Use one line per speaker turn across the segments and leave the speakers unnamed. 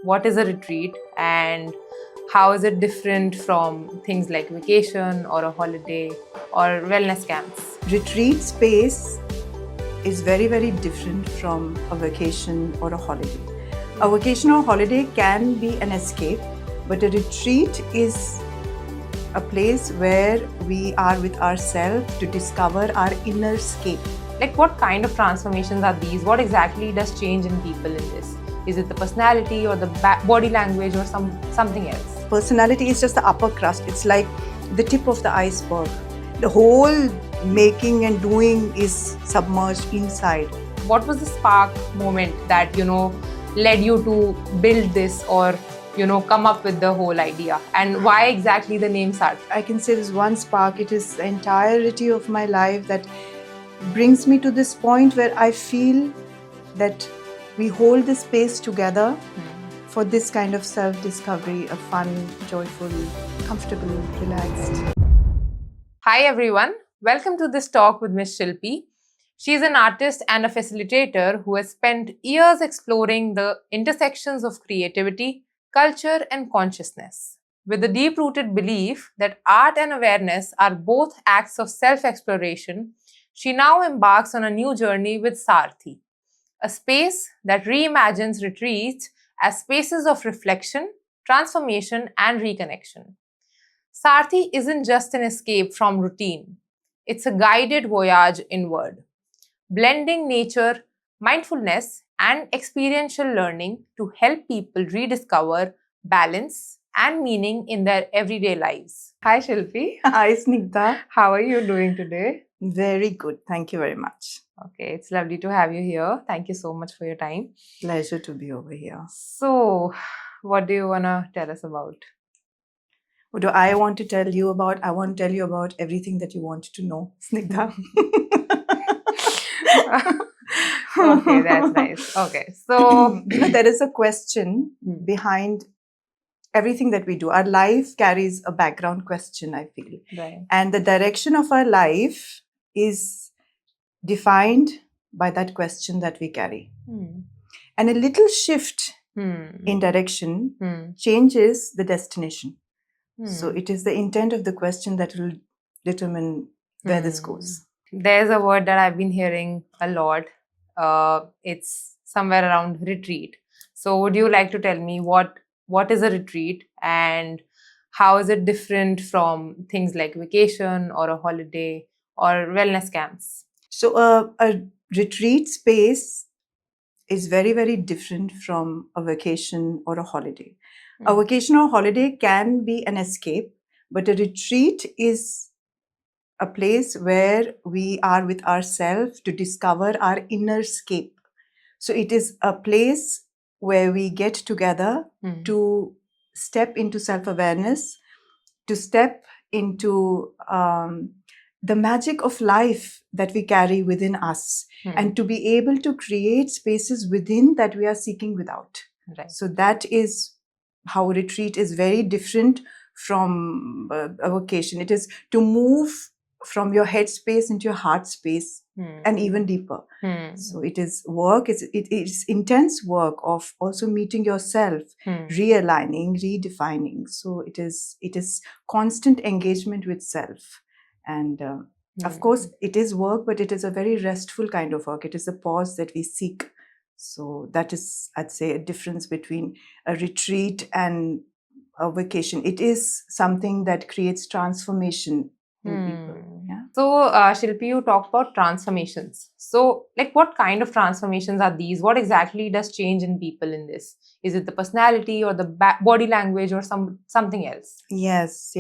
what is a retreat and how is it different from things like vacation or a holiday or wellness camps?
Retreat space is very, very different from a vacation or a holiday. A vacation or holiday can be an escape, but a retreat is a place where we are with ourselves to discover our inner scape.
Like, what kind of transformations are these? What exactly does change in people in this? Is it the personality or the body language or something else?
Personality is just the upper crust. It's like the tip of the iceberg. The whole making and doing is submerged inside.
What was the spark moment that, led you to build this or, come up with the whole idea? And why exactly the name Saarthi?
I can say there's one spark. It is the entirety of my life that brings me to this point where I feel that we hold the space together for this kind of self-discovery, a fun, joyful, comfortable, relaxed.
Hi everyone, welcome to this talk with Miss Shilpi. She is an artist and a facilitator who has spent years exploring the intersections of creativity, culture and consciousness. With the deep-rooted belief that art and awareness are both acts of self-exploration, she now embarks on a new journey with Saarthi, a space that reimagines retreats as spaces of reflection, transformation and reconnection. Saarthi isn't just an escape from routine. It's a guided voyage inward, blending nature, mindfulness, and experiential learning to help people rediscover balance and meaning in their everyday lives. Hi Shilpi.
Hi Snigdha.
How are you doing today?
Very good. Thank you very much.
Okay, it's lovely to have you here. Thank you so much for your time.
Pleasure to be over here.
So, what do you want to tell us about?
What do I want to tell you about? I want to tell you about everything that you want to know, Snigdha.
Okay, that's nice. Okay, so
there is a question behind everything that we do. Our life carries a background question, I feel.
Right.
And the direction of our life is defined by that question that we carry. And a little shift in direction changes the destination. So it is the intent of the question that will determine where this goes.
There's a word that I've been hearing a lot. It's somewhere around retreat. So would you like to tell me what is a retreat and how is it different from things like vacation or a holiday or wellness camps?
So a retreat space is very, very different from a vacation or a holiday. A vacation or holiday can be an escape, but a retreat is a place where we are with ourselves to discover our inner scape. So it is a place where we get together to step into self-awareness, to step into the magic of life that we carry within us, and to be able to create spaces within that we are seeking without.
Right.
So that is how a retreat is very different from a vacation. It is to move from your head space into your heart space and even deeper. So it is work, it is intense work of also meeting yourself, realigning, redefining. So it is constant engagement with self. And of course, it is work, but it is a very restful kind of work. It is a pause that we seek. So that is, I'd say, a difference between a retreat and a vacation. It is something that creates transformation in people. Yeah.
So, Shilpi, you talked about transformations. So, like, what kind of transformations are these? What exactly does change in people in this? Is it the personality or the body language or something else?
Yes.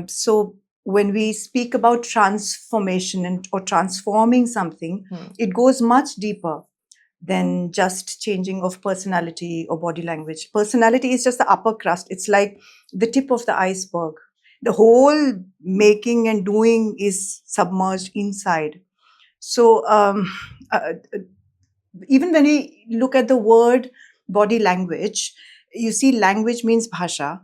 So when we speak about transformation or transforming something, it goes much deeper than just changing of personality or body language. Personality is just the upper crust. It's like the tip of the iceberg. The whole making and doing is submerged inside. So even when we look at the word body language, you see language means bhasha.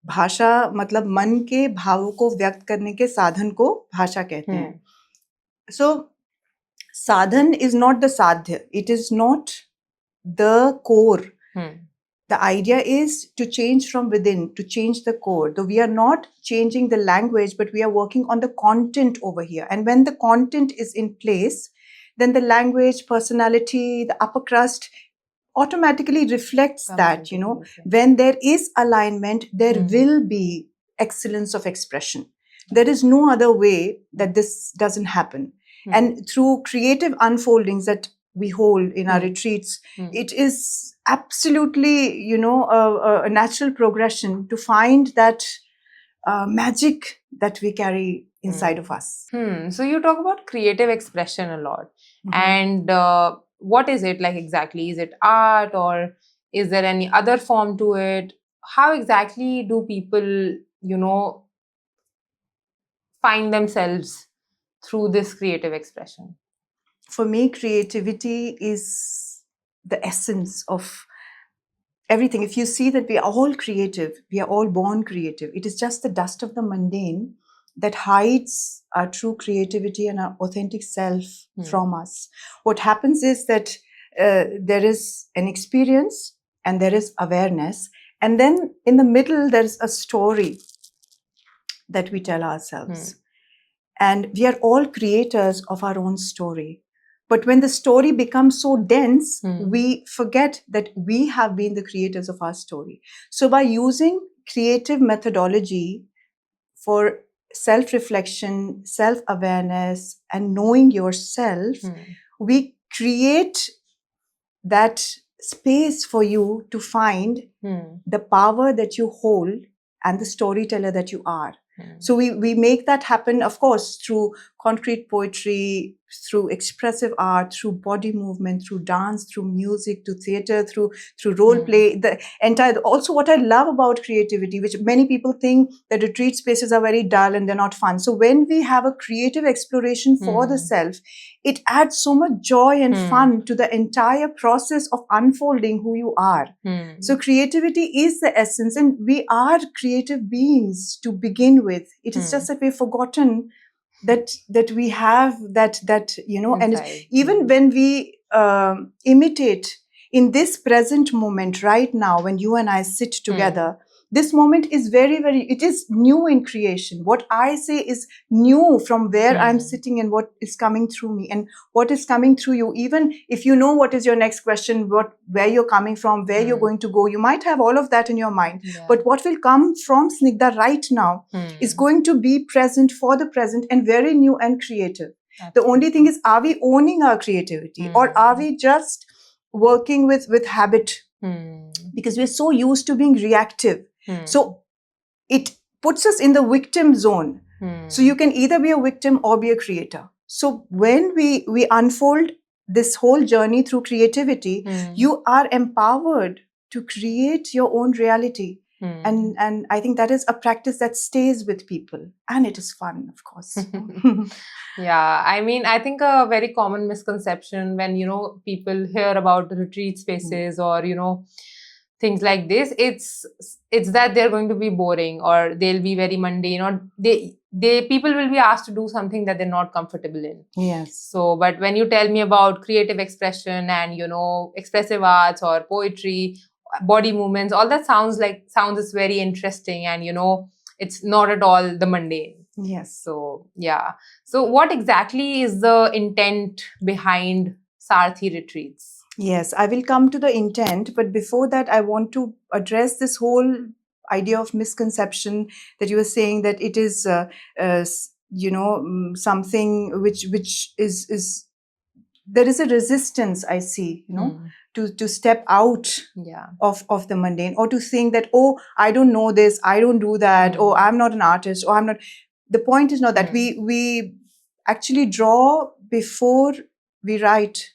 भाषा मतलब मन के भावों को व्यक्त करने के साधन को भाषा कहते हैं. So sadhan is not the sadhya. It is not the core. The idea is to change from within, to change the core. Though we are not changing the language, but we are working on the content over here. And when the content is in place, then the language, personality, the upper crust automatically reflects that, when there is alignment, there will be excellence of expression. There is no other way that this doesn't happen. And through creative unfoldings that we hold in our retreats, it is absolutely, a natural progression to find that magic that we carry inside of us.
So you talk about creative expression a lot. And what is it like exactly? Is it art, or is there any other form to it? How exactly do people, find themselves through this creative expression?
For me, creativity is the essence of everything. If you see that we are all creative, we are all born creative. It is just the dust of the mundane that hides our true creativity and our authentic self from us. What happens is that there is an experience and there is awareness. And then in the middle, there's a story that we tell ourselves. And we are all creators of our own story. But when the story becomes so dense, we forget that we have been the creators of our story. So by using creative methodology for self-reflection, self-awareness, and knowing yourself, we create that space for you to find the power that you hold and the storyteller that you are. So we make that happen, of course, through concrete poetry, through expressive art, through body movement, through dance, through music, to theater, through role play. The entire. Also, what I love about creativity, which many people think that retreat spaces are very dull and they're not fun. So when we have a creative exploration for the self, it adds so much joy and fun to the entire process of unfolding who you are. So creativity is the essence, and we are creative beings to begin with. It is just that we've forgotten that we have that and even when we imitate in this present moment right now, when you and I sit together, this moment is very, very, it is new in creation. What I say is new from where I'm sitting and what is coming through me and what is coming through you. Even if you know what is your next question, where you're coming from, where you're going to go, you might have all of that in your mind. But what will come from Snigdha right now is going to be present for the present and very new and creative. Absolutely. The only thing is, are we owning our creativity or are we just working with habit? Because we're so used to being reactive. So it puts us in the victim zone. So you can either be a victim or be a creator. So when we unfold this whole journey through creativity, you are empowered to create your own reality. And I think that is a practice that stays with people, and it is fun, of course.
Yeah, I mean, I think a very common misconception when people hear about retreat spaces or things like this, it's that they're going to be boring or they'll be very mundane, or people will be asked to do something that they're not comfortable in.
Yes.
So, but when you tell me about creative expression and expressive arts or poetry, body movements, all that sounds is very interesting, and it's not at all the mundane.
Yes.
So yeah. So what exactly is the intent behind Saarthi Retreats?
Yes, I will come to the intent, but before that, I want to address this whole idea of misconception that you were saying, that it is, something which is there is a resistance, I see, to step out of the mundane, or to think that, oh, I don't know this, I don't do that, oh, I'm not an artist, or I'm not. The point is not that we actually draw before we write,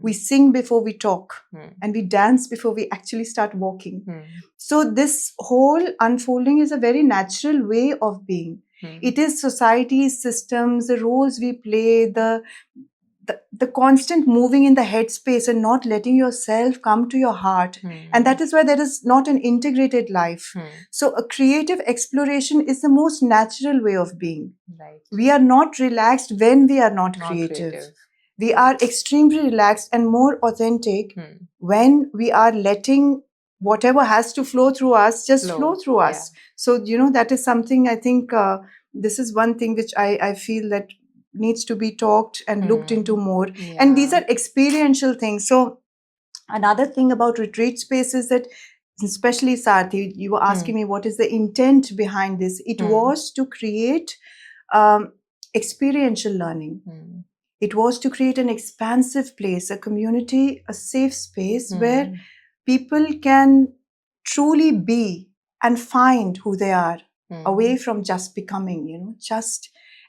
we sing before we talk, and we dance before we actually start walking. So this whole unfolding is a very natural way of being. It is society's systems, the roles we play, the constant moving in the headspace and not letting yourself come to your heart. And that is why there is not an integrated life. So a creative exploration is the most natural way of being.
Right.
We are not relaxed when we are not creative. We are extremely relaxed and more authentic when we are letting whatever has to flow through us, just flow through us. So, that is something I think this is one thing which I feel that needs to be talked and looked into more. And these are experiential things. So another thing about retreat space is that, especially Saarthi, you were asking me what is the intent behind this. It was to create experiential learning. It was to create an expansive place, a community, a safe space where people can truly be and find who they are, away from just becoming,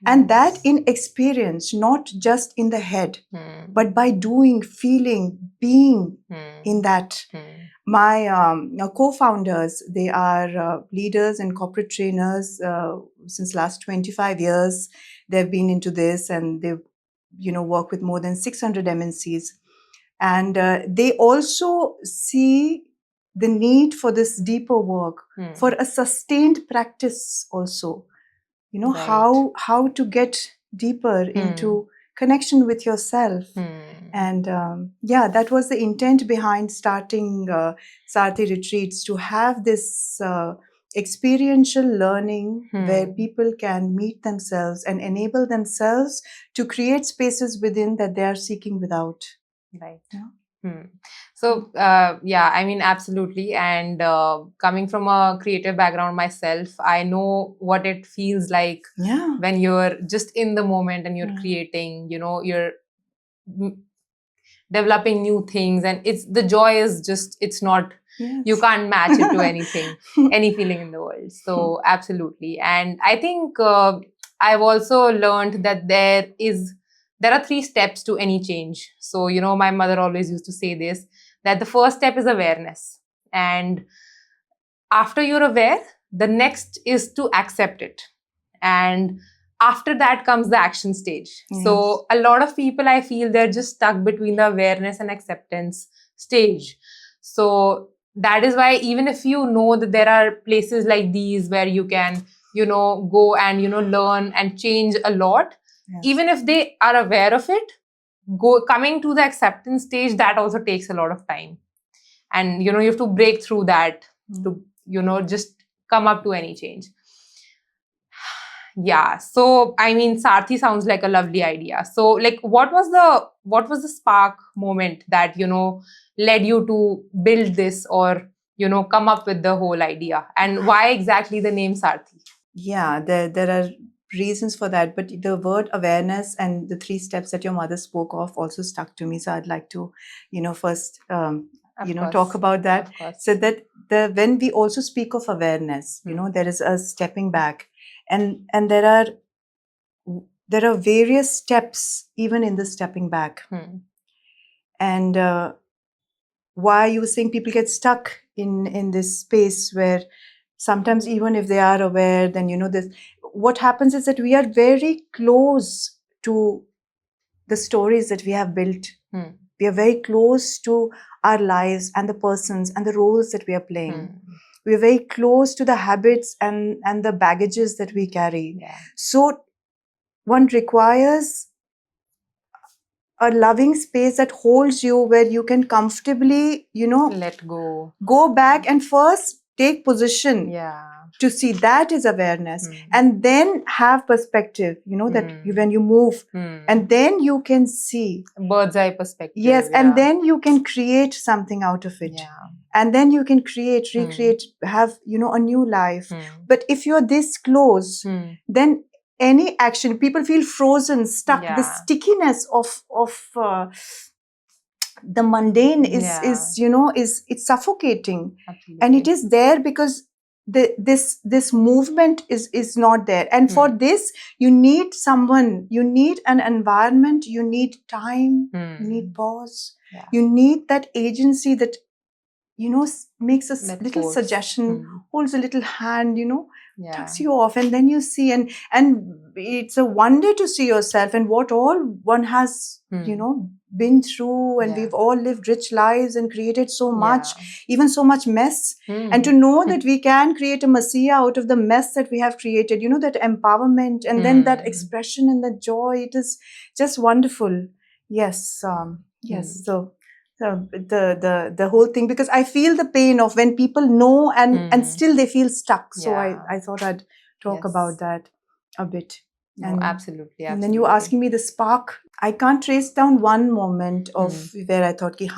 and that in experience, not just in the head, but by doing, feeling, being in that. My co-founders, they are leaders and corporate trainers since last 25 years. They've been into this, and they've work with more than 600 MNCs. And they also see the need for this deeper work, for a sustained practice also. How to get deeper into connection with yourself. And that was the intent behind starting Saarthi Retreats, to have this experiential learning where people can meet themselves and enable themselves to create spaces within that they are seeking without.
Right. So, absolutely. And coming from a creative background myself, I know what it feels like when you're just in the moment and you're creating, you're developing new things, and the joy is just, it's not, you can't match it to anything, any feeling in the world. So absolutely. And I think I've also learned that there are 3 steps to any change. So, my mother always used to say this, that the first step is awareness. And after you're aware, the next is to accept it. And after that comes the action stage. So a lot of people, I feel, they're just stuck between the awareness and acceptance stage. So that is why, even if you know that there are places like these where you can, go and, learn and change a lot, even if they are aware of it, coming to the acceptance stage, that also takes a lot of time. And, you have to break through that to, just come up to any change. Yeah. So, Saarthi sounds like a lovely idea. So, like, what was the spark moment that, led you to build this, or, come up with the whole idea? And why exactly the name Saarthi?
Yeah, there are reasons for that, but the word awareness and the 3 steps that your mother spoke of also stuck to me. So I'd like to, first, talk about that. So that when we also speak of awareness, there is a stepping back, and there are various steps even in the stepping back. And why you were saying people get stuck in this space where sometimes, even if they are aware, then this, what happens is that we are very close to the stories that we have built. We are very close to our lives and the persons and the roles that we are playing. We are very close to the habits and the baggages that we carry. So one requires a loving space that holds you, where you can comfortably,
let
go back and first take position. To see that is awareness, and then have perspective, that when you move, and then you can see
bird's eye perspective.
Yes, and then you can create something out of it. And then you can recreate, have, a new life. But if you're this close, then any action, people feel frozen, stuck. The stickiness of the mundane is it's suffocating.
Absolutely.
And it is there because this movement is not there. And for this, you need someone, you need an environment, you need time, you need pause, you need that agency that makes a little suggestion, holds a little hand, tucks you off, and then you see, and it's a wonder to see yourself and what all one has been through, and we've all lived rich lives and created so much, even so much mess. And to know that we can create a messiah out of the mess that we have created, that empowerment, and then that expression and the joy, it is just wonderful. Yes. So the whole thing, because I feel the pain of when people know and still they feel stuck. So I thought I'd talk about that a bit.
No, absolutely.
And then you asking me the spark. I can't trace down one moment of where I thought, ki,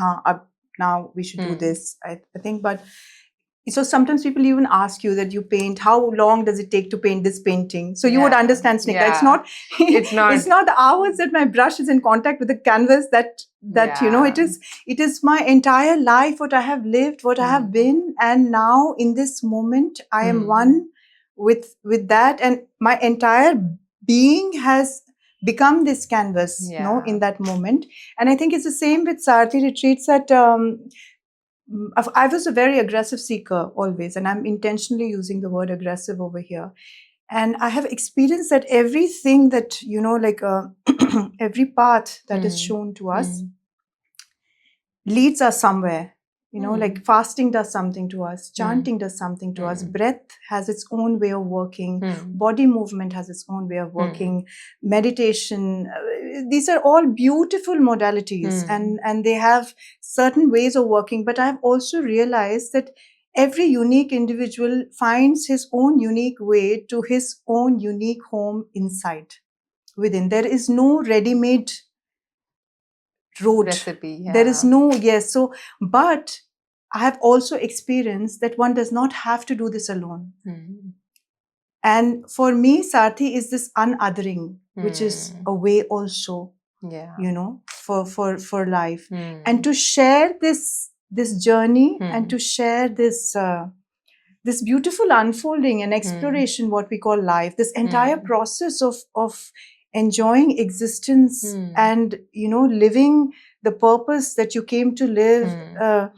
now we should do this. I think, but so sometimes people even ask you that you paint, how long does it take to paint this painting? So you would understand, Snigdha. It's not the hours that my brush is in contact with the canvas that it is my entire life, what I have lived, what I have been, and now in this moment I am one with that, and my entire being has become this canvas, in that moment. And I think it's the same with Saarthi Retreats, that I was a very aggressive seeker always, and I'm intentionally using the word aggressive over here. And I have experienced that everything that, like every path that is shown to us leads us somewhere. Like fasting does something to us, chanting does something to us, breath has its own way of working, body movement has its own way of working, meditation. These are all beautiful modalities, and they have certain ways of working. But I've also realized that every unique individual finds his own unique way to his own unique home inside, within. There is no ready-made road.
Recipe.
There is no, so, but I have also experienced that one does not have to do this alone. And for me, Saarthi is this unothering, which is a way also, for life. And to share this journey and to share this this beautiful unfolding and exploration, what we call life, this entire process of enjoying existence and, living the purpose that you came to live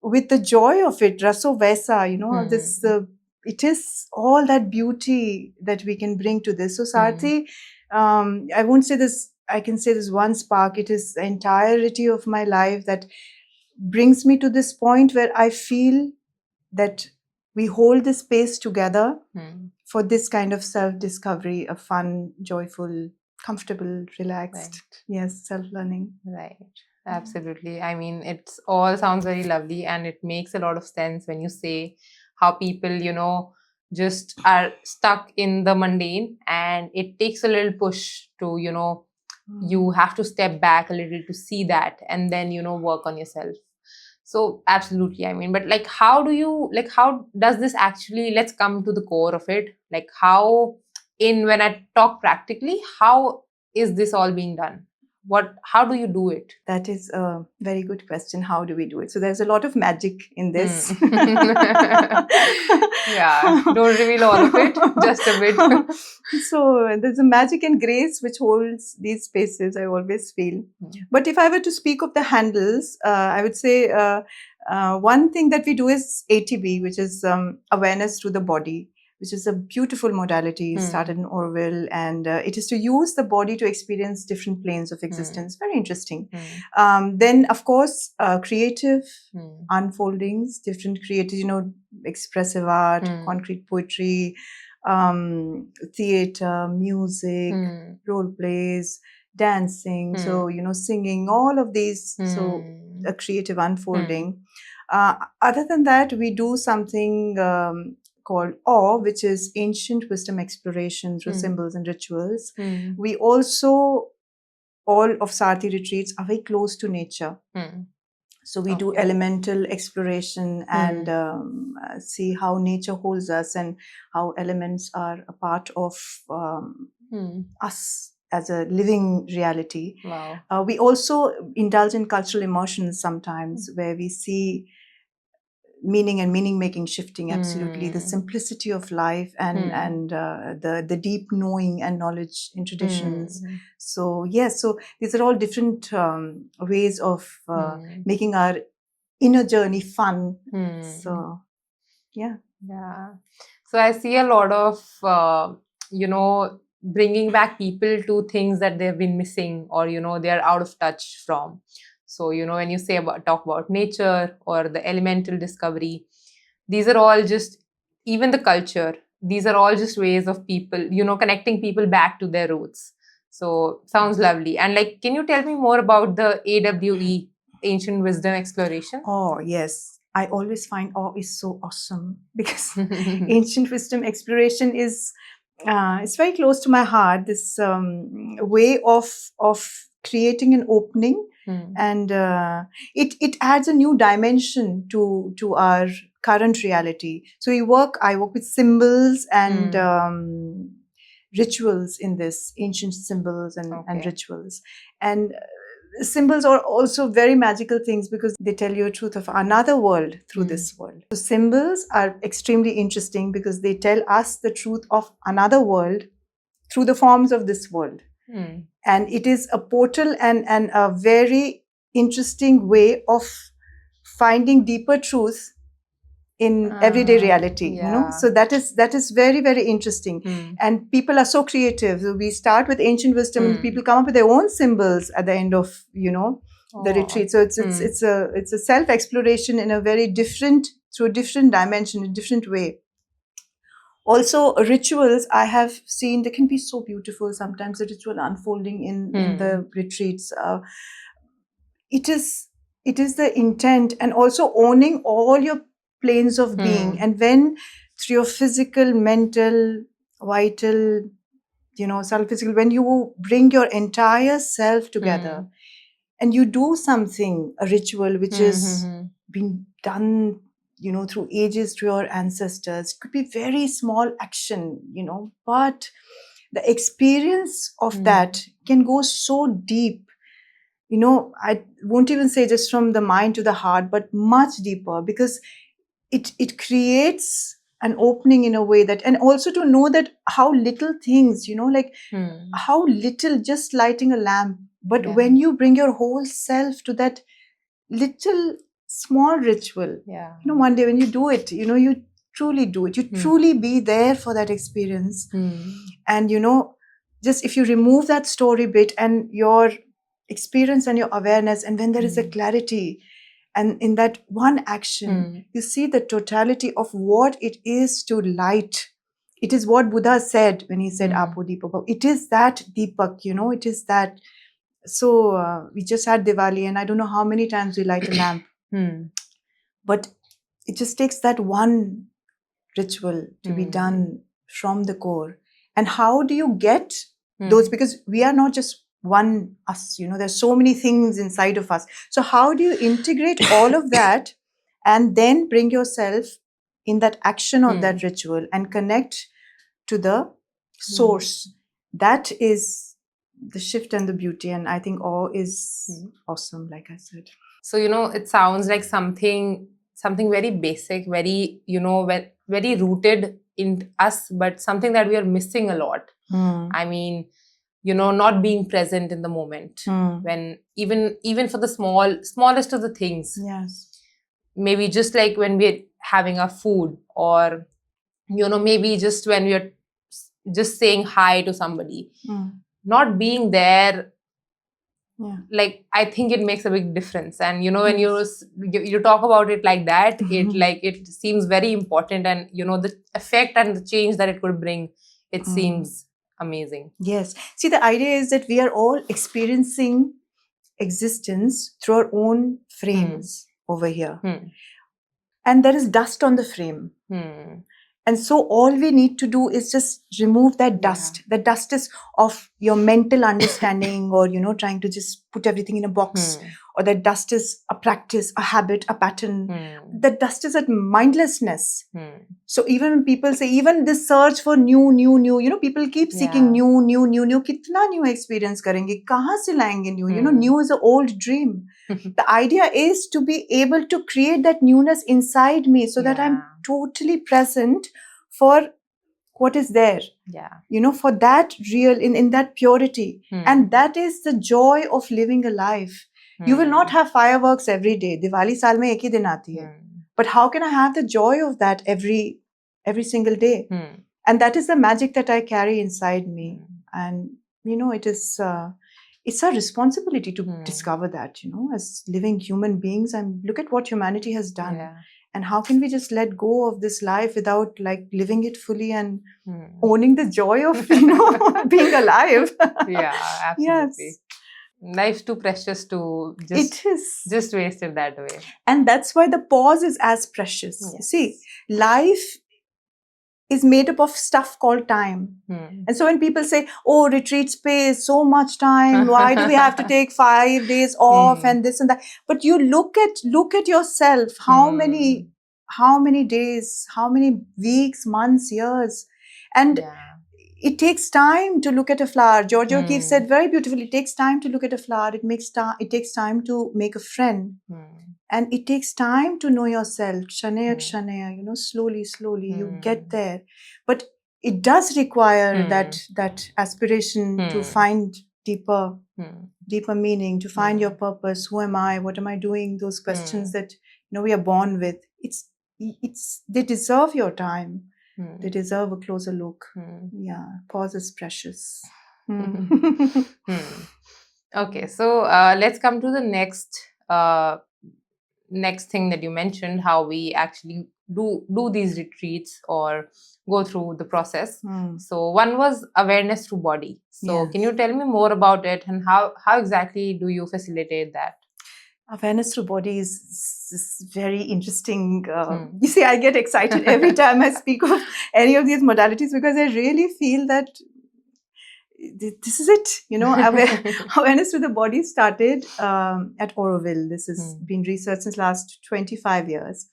with the joy of it, Raso Vaisa, this, it is all that beauty that we can bring to this. So Saarthi, I won't say this, I can say this one spark. It is the entirety of my life that brings me to this point where I feel that we hold this space together for this kind of self-discovery, a fun, joyful, comfortable, relaxed, self-learning.
Right. Absolutely. I mean, it all sounds very lovely, and it makes a lot of sense when you say how people, just are stuck in the mundane, and it takes a little push to, you have to step back a little to see that, and then, work on yourself. So absolutely. I mean, but like, how does this actually, let's come to the core of it. Like when I talk practically, how is this all being done? How do you do it?
That is a very good question. How do we do it? So there's a lot of magic in this.
Yeah, don't reveal all of it, just a bit.
So there's a magic and grace which holds these spaces, I always feel. But if I were to speak of the handles, I would say one thing that we do is ATB, which is awareness through the body, which is a beautiful modality started in Orwell, and it is to use the body to experience different planes of existence. Very interesting. Then, of course, creative unfoldings, different creative, expressive art, concrete poetry, theater, music, role plays, dancing, so, singing, all of these, so a creative unfolding. Other than that, we do something called awe, which is ancient wisdom exploration through symbols and rituals. We also, all of Saarthi retreats are very close to nature. So we do elemental exploration and see how nature holds us and how elements are a part of us as a living reality.
Wow.
We also indulge in cultural immersions sometimes, where we see meaning and meaning-making shifting, absolutely. The simplicity of life and the deep knowing and knowledge in traditions. So, yes, so these are all different ways of making our inner journey fun. So, yeah.
Yeah. So I see a lot of, bringing back people to things that they've been missing or, they're out of touch from. So, when you talk about nature or the elemental discovery, these are all just, even the culture, these are all just ways of people, connecting people back to their roots. So sounds lovely. And like, can you tell me more about the AWE? ancient wisdom exploration?
Oh, yes. I always find awe is so awesome because ancient wisdom exploration is it's very close to my heart. This way of creating an opening, and it adds a new dimension to our current reality. So I work with symbols and rituals in this, ancient symbols and rituals. And symbols are also very magical things because they tell you a truth of another world through this world. So symbols are extremely interesting because they tell us the truth of another world through the forms of this world. And it is a portal and a very interesting way of finding deeper truth in everyday reality, so that is very, very interesting. And people are so creative. So we start with ancient wisdom and people come up with their own symbols at the end of the retreat. So it's a self exploration in a very different, through a different dimension, a different way. Also, rituals I have seen, they can be so beautiful. Sometimes the ritual unfolding in the retreats, it is the intent, and also owning all your planes of being. And when through your physical, mental, vital, subtle, physical, when you bring your entire self together and you do something, a ritual which is being done through ages, through your ancestors, it could be very small action, but the experience of that can go so deep. I won't even say just from the mind to the heart, but much deeper, because it creates an opening in a way that, and also to know that how little things, like how little just lighting a lamp, but when you bring your whole self to that little small ritual, one day when you do it, you truly do it, you truly be there for that experience. And just if you remove that story bit and your experience and your awareness, and when there is a clarity, and in that one action you see the totality of what it is to light. It is what Buddha said when he said Apo Deepak. It is that Deepak, it is that. So we just had Diwali, and I don't know how many times we light a lamp, but it just takes that one ritual to be done from the core. And how do you get those? Because we are not just one us, there's so many things inside of us. So how do you integrate all of that and then bring yourself in that action of that ritual and connect to the source? That is the shift and the beauty. And I think awe is awesome, like I said.
So, it sounds like something very basic, very, very rooted in us, but something that we are missing a lot. I mean, not being present in the moment, when even for the smallest of the things.
Yes.
Maybe just like when we're having our food, or, maybe just when we're just saying hi to somebody, not being there. Like, I think it makes a big difference. And when you talk about it like that, it seems very important, and the effect and the change that it could bring, it seems amazing.
Yes. See, the idea is that we are all experiencing existence through our own frames over here. And there is dust on the frame. And so all we need to do is just remove that dust. The dust is of your mental understanding, or, trying to just put everything in a box. Or that dust is a practice, a habit, a pattern. The dust is that mindlessness. So even when people say, even this search for new, people keep seeking new. Kitna new experience karenge? Kahan se layenge new? New is an old dream. The idea is to be able to create that newness inside me, so that I'm totally present for what is there. For that real, in that purity. And that is the joy of living a life. You will not have fireworks every day. Diwali saal mein ek hi din aati hai. But how can I have the joy of that every single day? And that is the magic that I carry inside me. And it is it's our responsibility to discover that, as living human beings. And look at what humanity has done. And how can we just let go of this life without living it fully and owning the joy of being alive?
Yeah, absolutely.
Yes.
Life's too precious to just waste it that way.
And that's why the pause is as precious.
Yes.
See, life is made up of stuff called time. And so when people say, oh, retreat space, so much time, why do we have to take 5 days off and this and that? But you look at yourself, how many days, how many weeks, months, years. And it takes time to look at a flower. George O'Keeffe said very beautifully, it takes time to look at a flower. It takes time to make a friend. And it takes time to know yourself. Kshanaya, kshanaya, slowly, you get there. But it does require that aspiration to find deeper meaning, to find your purpose. Who am I? What am I doing? Those questions that we are born with. They deserve your time. They deserve a closer look. Yeah, pause is precious.
Okay, so let's come to the next thing that you mentioned, how we actually do these retreats or go through the process. So one was awareness through body. So can you tell me more about it, and how exactly do you facilitate that?
Awareness through body is very interesting. You see, I get excited every time I speak of any of these modalities, because I really feel that this is it. Awareness through the body started at Auroville. This has been researched since last 25 years.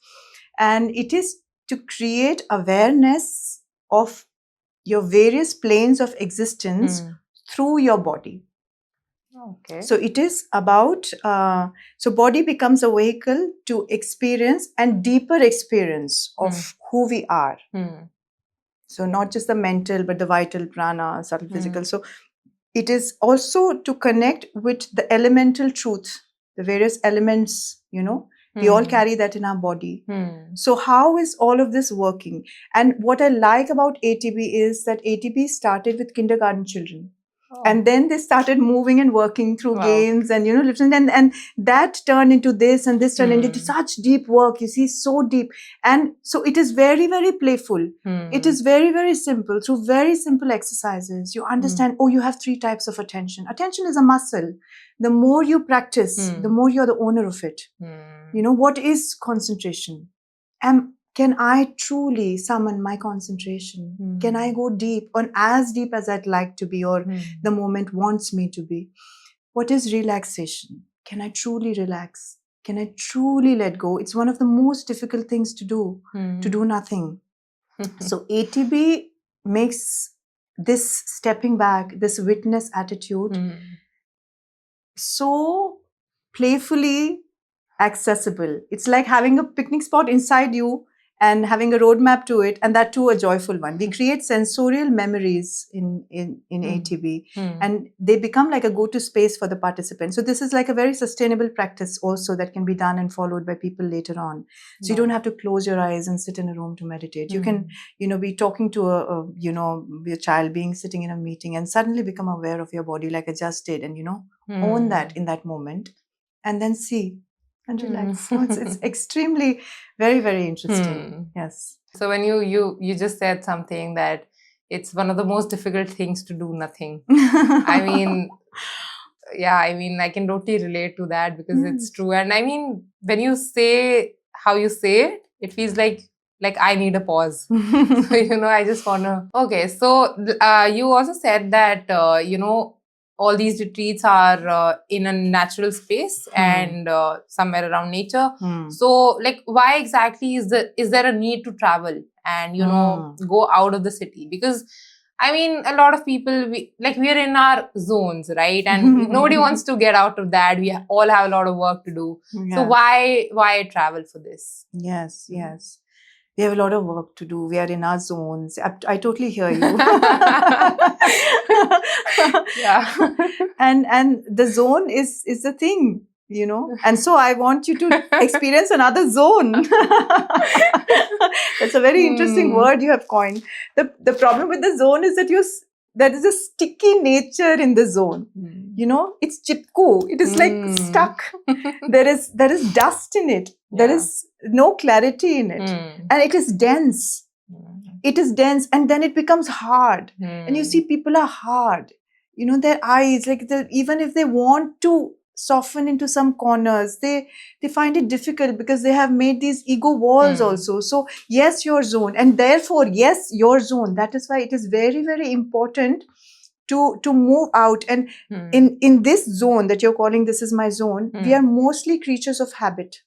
And it is to create awareness of your various planes of existence through your body.
Okay.
So it is about, so body becomes a vehicle to experience and deeper experience of who we are. So not just the mental, but the vital, prana, subtle physical. So it is also to connect with the elemental truth, the various elements, we all carry that in our body. So how is all of this working? And what I like about ATB is that ATB started with kindergarten children. And then they started moving and working through games and, and that turned into this, and this turned into such deep work, you see, so deep. And so it is very, very playful. It is very, very simple. Through very simple exercises, you understand, you have 3 types of attention. Attention is a muscle. The more you practice, the more you're the owner of it. What is concentration? Can I truly summon my concentration? Can I go deep, or as deep as I'd like to be, or the moment wants me to be? What is relaxation? Can I truly relax? Can I truly let go? It's one of the most difficult things to do nothing. So ATB makes this stepping back, this witness attitude so playfully accessible. It's like having a picnic spot inside you and having a roadmap to it, and that too a joyful one. We create sensorial memories in ATB, and they become like a go-to space for the participants. So this is like a very sustainable practice also that can be done and followed by people later on. So you don't have to close your eyes and sit in a room to meditate. You can, be talking to your child, being sitting in a meeting, and suddenly become aware of your body like I just did, and own that in that moment, and then see and relax. So it's extremely, very, very interesting. Yes.
So when you just said something that it's one of the most difficult things to do nothing. I mean, I can totally relate to that, because it's true. And I mean, when you say how you say it, it feels like I need a pause. So, I just want to... Okay, so you also said that, all these retreats are in a natural space and somewhere around nature. So, why exactly is there a need to travel and, go out of the city? Because, I mean, a lot of people, we're in our zones, right? And nobody wants to get out of that. We all have a lot of work to do. Yeah. So why travel for this?
Yes. We have a lot of work to do. We are in our zones. I totally hear you.
Yeah.
And the zone is the thing, And so I want you to experience another zone. That's a very interesting word you have coined. The problem with the zone is that there is a sticky nature in the zone. It's chipku. It is like stuck. There is dust in it. There is no clarity in it. And it is dense. It is dense, and then it becomes hard. And you see, people are hard. their eyes, like even if they want to soften into some corners, they find it difficult because they have made these ego walls also. So yes, your zone, and therefore yes, your zone. That is why it is very, very important to move out. And in this zone that you're calling, this is my zone, we are mostly creatures of habit.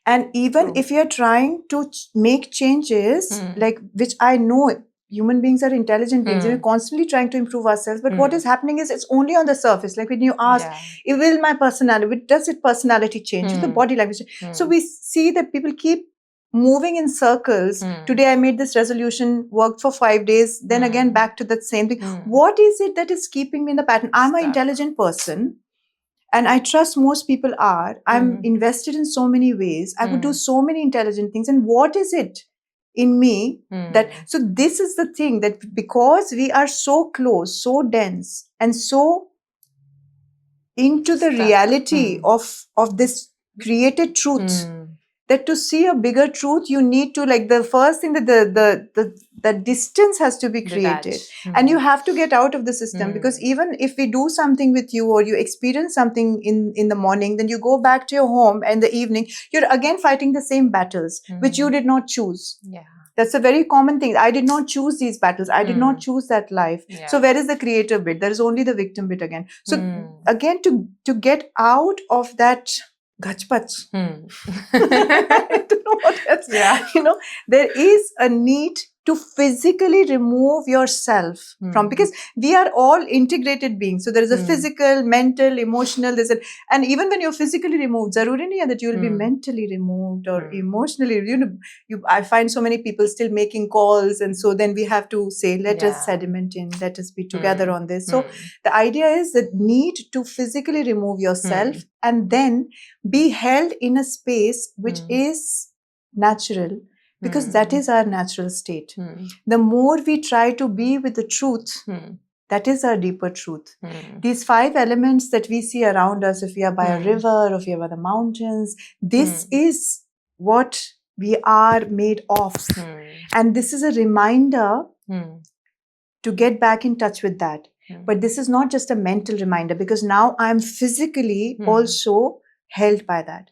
And even if you're trying to make changes, like, which I know human beings are intelligent beings, and we're constantly trying to improve ourselves. But what is happening is it's only on the surface. Like when you ask, will my personality, does it personality change? Is the body language? So we see that people keep moving in circles. Today I made this resolution, worked for 5 days, then again back to that same thing. What is it that is keeping me in the pattern? I'm an intelligent person. And I trust most people are. I'm invested in so many ways. I could do so many intelligent things. And what is it in me that... So this is the thing, that because we are so close, so dense, and so into the reality of this created truth, that to see a bigger truth, you need to, like, the first thing, that the distance has to be created. And you have to get out of the system, because even if we do something with you, or you experience something in the morning, then you go back to your home, and the evening you're again fighting the same battles which you did not choose. That's a very common thing. I did not choose these battles. I did not choose that life. So where is the creator bit? There is only the victim bit again. So again, to get out of that gachpach. I don't know what else. There is a need to physically remove yourself from, because we are all integrated beings. So there is a physical, mental, emotional, and even when you're physically removed, zaruri nahi hai that you will be mentally removed or emotionally. I find so many people still making calls, and so then we have to say, let us sediment in, let us be together on this. So the idea is that need to physically remove yourself and then be held in a space which is natural, because that is our natural state. The more we try to be with the truth, that is our deeper truth. These 5 elements that we see around us, if we are by a river, or if we are by the mountains, this is what we are made of. And this is a reminder to get back in touch with that. But this is not just a mental reminder, because now I'm physically also held by that.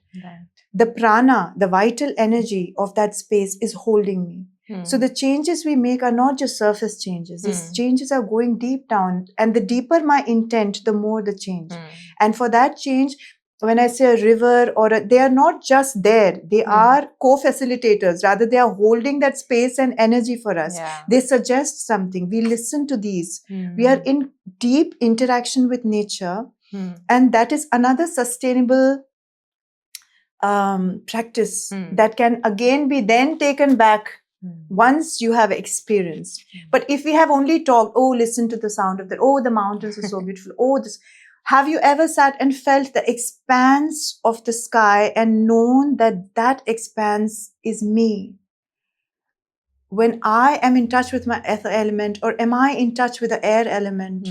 The prana, the vital energy of that space is holding me. So the changes we make are not just surface changes. These changes are going deep down. And the deeper my intent, the more the change. And for that change, when I say a river they are not just there. They are co-facilitators. Rather, they are holding that space and energy for us. They suggest something. We listen to these. We are in deep interaction with nature. And that is another sustainable practice that can again be then taken back once you have experienced. But if we have only talked, oh, listen to the sound of that, oh, the mountains are so beautiful, oh, this... Have you ever sat and felt the expanse of the sky and known that that expanse is me? When I am in touch with my ether element, or am I in touch with the air element?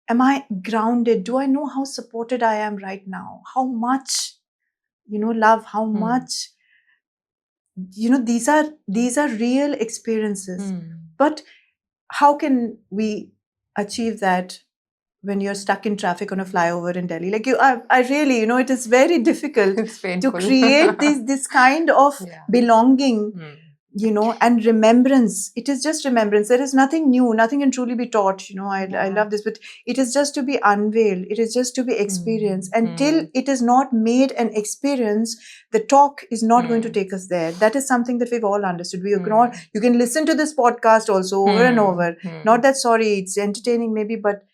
Am I grounded? Do I know how supported I am right now? How much, love, how much, these are real experiences. But how can we achieve that when you're stuck in traffic on a flyover in Delhi? Like I really, it is very difficult to create this kind of belonging, and remembrance. It is just remembrance. There is nothing new, nothing can truly be taught. I love this, but it is just to be unveiled. It is just to be experienced. Until it is not made an experience, the talk is not going to take us there. That is something that we've all understood. You can listen to this podcast also over and over. Not that, sorry, it's entertaining maybe, but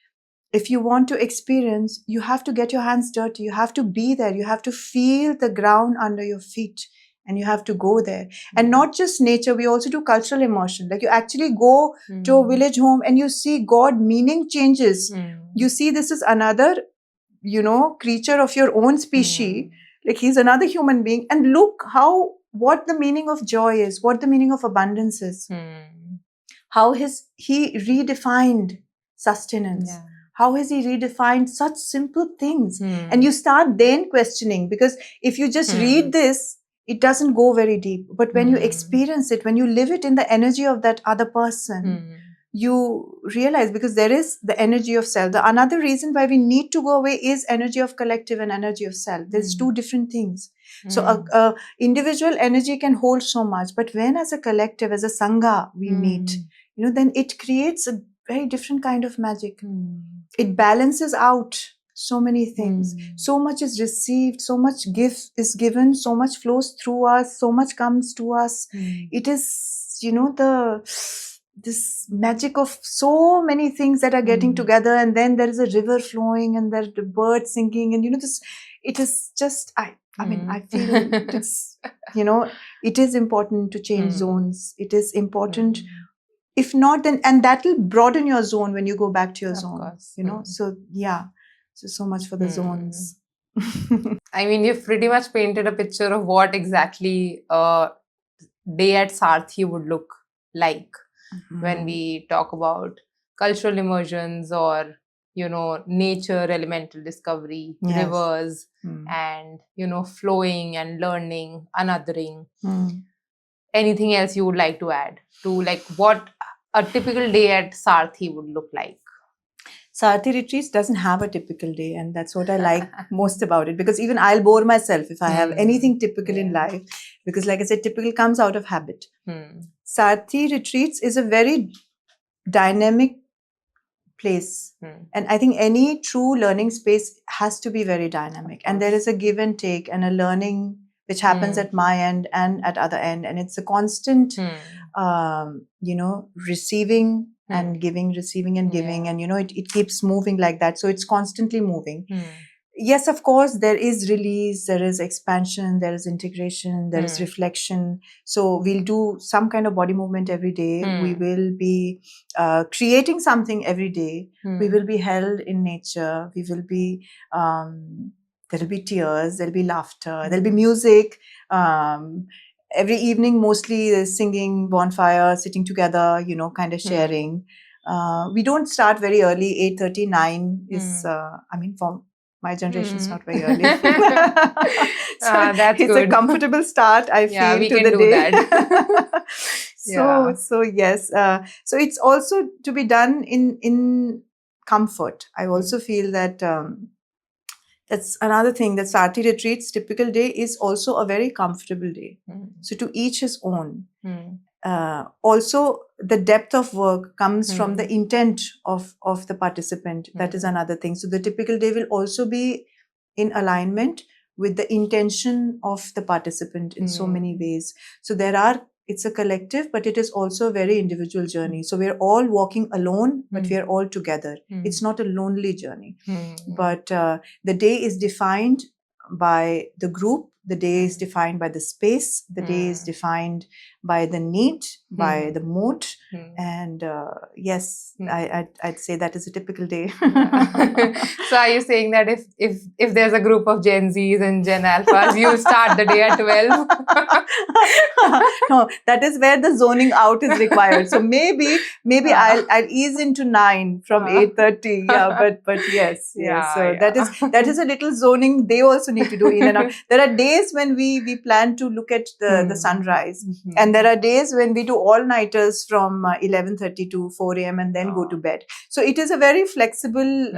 if you want to experience, you have to get your hands dirty. You have to be there. You have to feel the ground under your feet. And you have to go there. And not just nature, we also do cultural immersion. Like you actually go to a village home and you see God, meaning changes. You see this is another, creature of your own species. Like he's another human being. And look what the meaning of joy is, what the meaning of abundance is. How he redefined sustenance. How has he redefined such simple things? And you start then questioning, because if you just read this, it doesn't go very deep. But when you experience it, when you live it in the energy of that other person, you realize, because there is the energy of self. The another reason why we need to go away is energy of collective and energy of self. There's two different things. So a individual energy can hold so much, but when as a collective, as a sangha we meet, then it creates a very different kind of magic. It balances out so many things. So much is received, so much gift is given, so much flows through us, so much comes to us. It is, this magic of so many things that are getting together, and then there is a river flowing, and there's the birds singing, and this, it is just, I mean, I feel it's, it is important to change zones. It is important. If not, then, and that will broaden your zone when you go back to your zone, course. So yeah, so much for the zones.
I mean, you've pretty much painted a picture of what exactly a day at Saarthi would look like when we talk about cultural immersions or, nature, elemental discovery, rivers, and, flowing and learning, anothering. Anything else you would like to add to, like, what a typical day at Saarthi would look like?
Saarthi Retreats doesn't have a typical day, and that's what I like most about it, because even I'll bore myself if I have anything typical in life, because like I said, typical comes out of habit. Saarthi Retreats is a very dynamic place, and I think any true learning space has to be very dynamic, and there is a give and take and a learning which happens at my end and at other end, and it's a constant receiving and giving, receiving and giving, and it keeps moving like that, so it's constantly moving. Yes, of course, there is release, there is expansion, there is integration, there is reflection. So we'll do some kind of body movement every day. We will be creating something every day. We will be held in nature. We will be, there'll be tears, there'll be laughter, there'll be music. Every evening, mostly there's singing, bonfire, sitting together, kind of sharing. We don't start very early. 8:30, 9 is, for my generation, it's not very early.
That's
it's
good.
A comfortable start, I feel,
we
to
can
the
do
day.
That.
So yes. So it's also to be done in comfort. I also feel that that's another thing, that Saarthi Retreats typical day is also a very comfortable day. So to each his own. Also, the depth of work comes from the intent of the participant. That is another thing. So the typical day will also be in alignment with the intention of the participant in so many ways. So it's a collective, but it is also a very individual journey. So we're all walking alone, but we are all together. It's not a lonely journey. But the day is defined by the group. The day is defined by the space. The day is defined by the need, by the mood. And yes, I'd say that is a typical day.
So are you saying that if there's a group of Gen Zs and Gen Alphas, you start the day at 12?
No, that is where the zoning out is required. So maybe I'll ease into 9 from 8:30. Yeah, but yes. So that is a little zoning they also need to do in and out. There are days when we plan to look at the sunrise, and there are days when we do all-nighters from 11:30 to 4 a.m. and then go to bed. So it is a very flexible.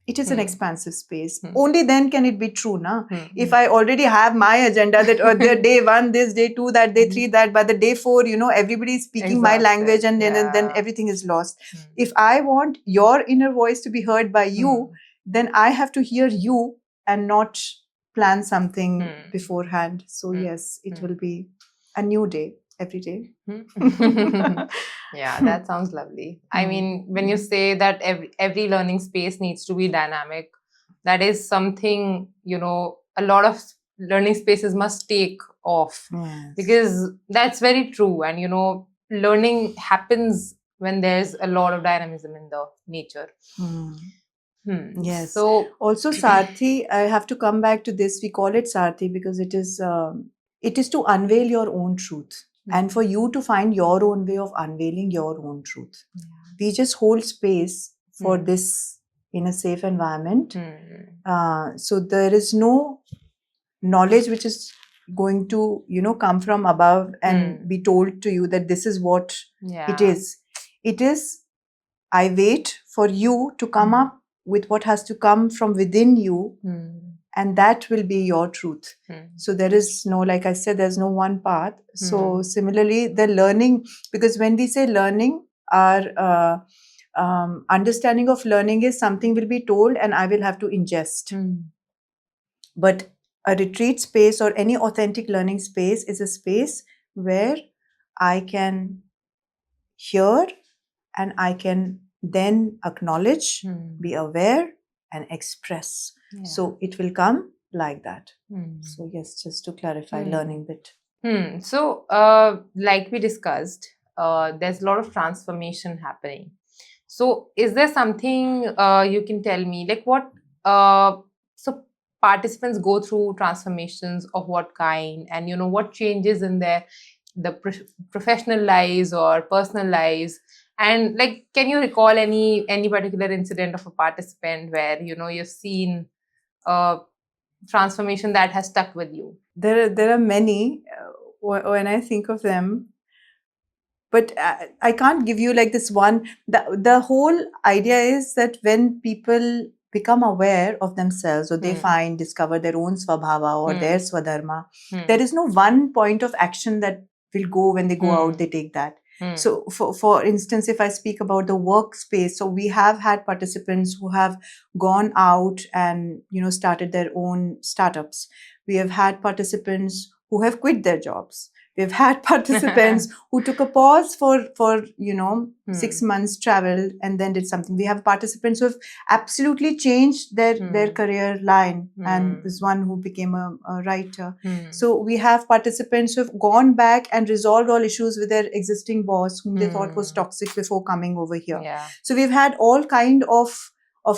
It is an expansive space. Only then can it be true, na? If I already have my agenda that the day 1 this, day 2 that, day 3 that, by the day 4, everybody is speaking my language, and then everything is lost. If I want your inner voice to be heard by you, then I have to hear you and not plan something beforehand. So yes, it will be a new day every day.
Yeah, that sounds lovely. I mean, when you say that every learning space needs to be dynamic, that is something, a lot of learning spaces must take off.
Yes.
Because that's very true. And, learning happens when there's a lot of dynamism in the nature.
Yes.
So
also Saarthi, I have to come back to this. We call it Saarthi because it is to unveil your own truth, and for you to find your own way of unveiling your own truth. We just hold space for this in a safe environment. So there is no knowledge which is going to, come from above and be told to you that this is what it is. It is, I wait for you to come up with what has to come from within you, and that will be your truth. So there is no, like I said, there's no one path. So similarly, the learning, because when we say learning, our understanding of learning is something will be told and I will have to ingest. But a retreat space or any authentic learning space is a space where I can hear and I can then acknowledge, be aware, and express. So it will come like that. So yes, just to clarify, learning bit.
So like we discussed, there's a lot of transformation happening. So is there something you can tell me, like what, so participants go through transformations of what kind, and what changes in the professional lives or personal lives, and like, can you recall any particular incident of a participant where you've seen a transformation that has stuck with you?
There are many when I think of them, but I can't give you like this one. The whole idea is that when people become aware of themselves, or they discover their own svabhava or their swadharma, there is no one point of action that will go when they go out, they take that. So for instance, if I speak about the workspace, so we have had participants who have gone out and started their own startups. We have had participants who have quit their jobs. We've had participants who took a pause for 6 months, traveled, and then did something. We have participants who have absolutely changed their career line, and there's one who became a writer. So we have participants who have gone back and resolved all issues with their existing boss, whom they thought was toxic before coming over here. So we've had all kind of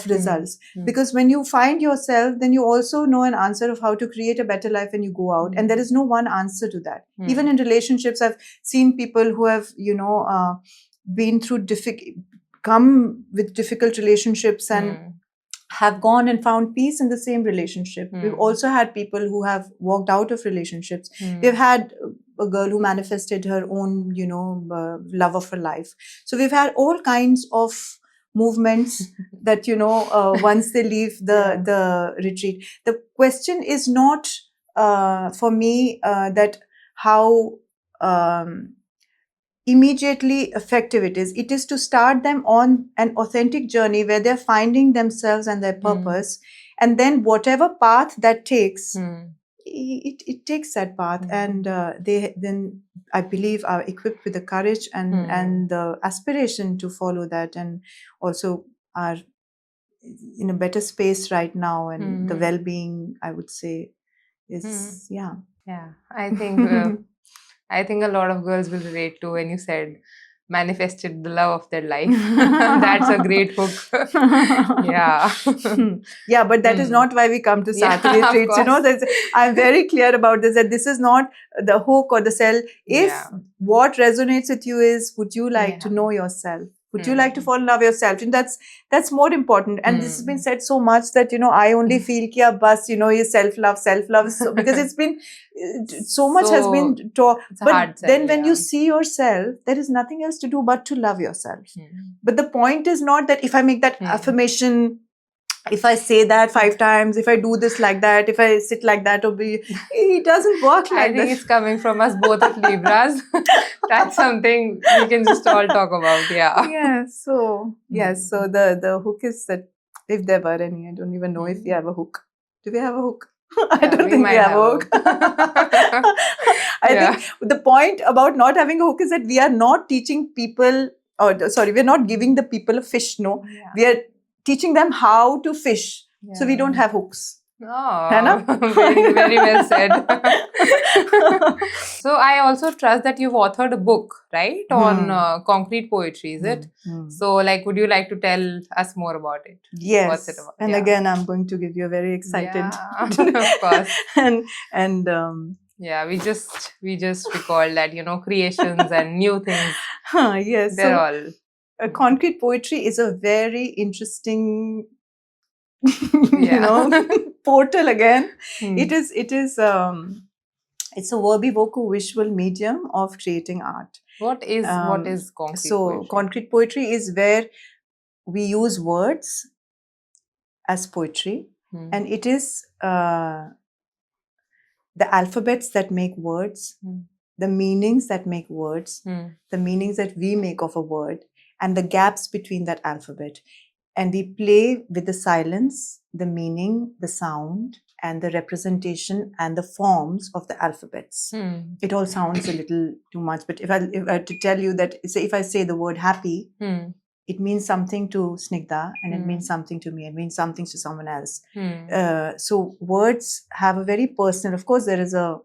results, because when you find yourself, then you also know an answer of how to create a better life when you go out, and there is no one answer to that. Even in relationships, I've seen people who have been through come with difficult relationships and have gone and found peace in the same relationship. We've also had people who have walked out of relationships. We've had a girl who manifested her own love of her life. So we've had all kinds of movements that once they leave the retreat. The question is not for me that how immediately effective it is. It is to start them on an authentic journey where they're finding themselves and their purpose, and then whatever path that takes, it takes that path, and they then, I believe, are equipped with the courage and the aspiration to follow that, and also are in a better space right now, and the well-being, I would say, is
Yeah, I think I think a lot of girls will relate to when you said manifested the love of their life. That's a great hook.
Yeah, but that is not why we come to Saarthi Retreats. I'm very clear about this, that this is not the hook or the sell. If what resonates with you is, would you like to know yourself? Would you like to fall in love with yourself? And that's more important. And this has been said so much that, I only feel kiya bas, is self-love. So, because it's been, so much has been taught. But then when you see yourself, there is nothing else to do but to love yourself. But the point is not that if I make that affirmation, if I say that 5 times, if I do this like that, if I sit like that, it doesn't work like that.
I think it's coming from us both of Libras. That's something we can just all talk about.
So the hook is that, if there were any, I don't even know if we have a hook. Do we have a hook? I don't think we have a hook. I think the point about not having a hook is that we are not teaching people, we're not giving the people a fish. No, we are teaching them how to fish. So we don't have hooks.
Oh, very, very well said. So I also trust that you've authored a book, right, on concrete poetry, is it? So, like, would you like to tell us more about it?
Yes.
What's it about?
And again, I'm going to give you a very excited.
Of course.
and
we just recall that creations and new things.
Yes.
They're all.
Concrete poetry is a very interesting portal again. It is It's a verbivoco-visual medium of creating art.
What is concrete poetry?
Concrete poetry is where we use words as poetry, and it is the alphabets that make words, the meanings that make words, the meanings that we make of a word, and the gaps between that alphabet. And we play with the silence, the meaning, the sound, and the representation and the forms of the alphabets. It all sounds a little too much, but if I were to tell you that, if I say the word happy, it means something to Snigdha, and it means something to me, it means something to someone else. So words have a very personal, of course, there is a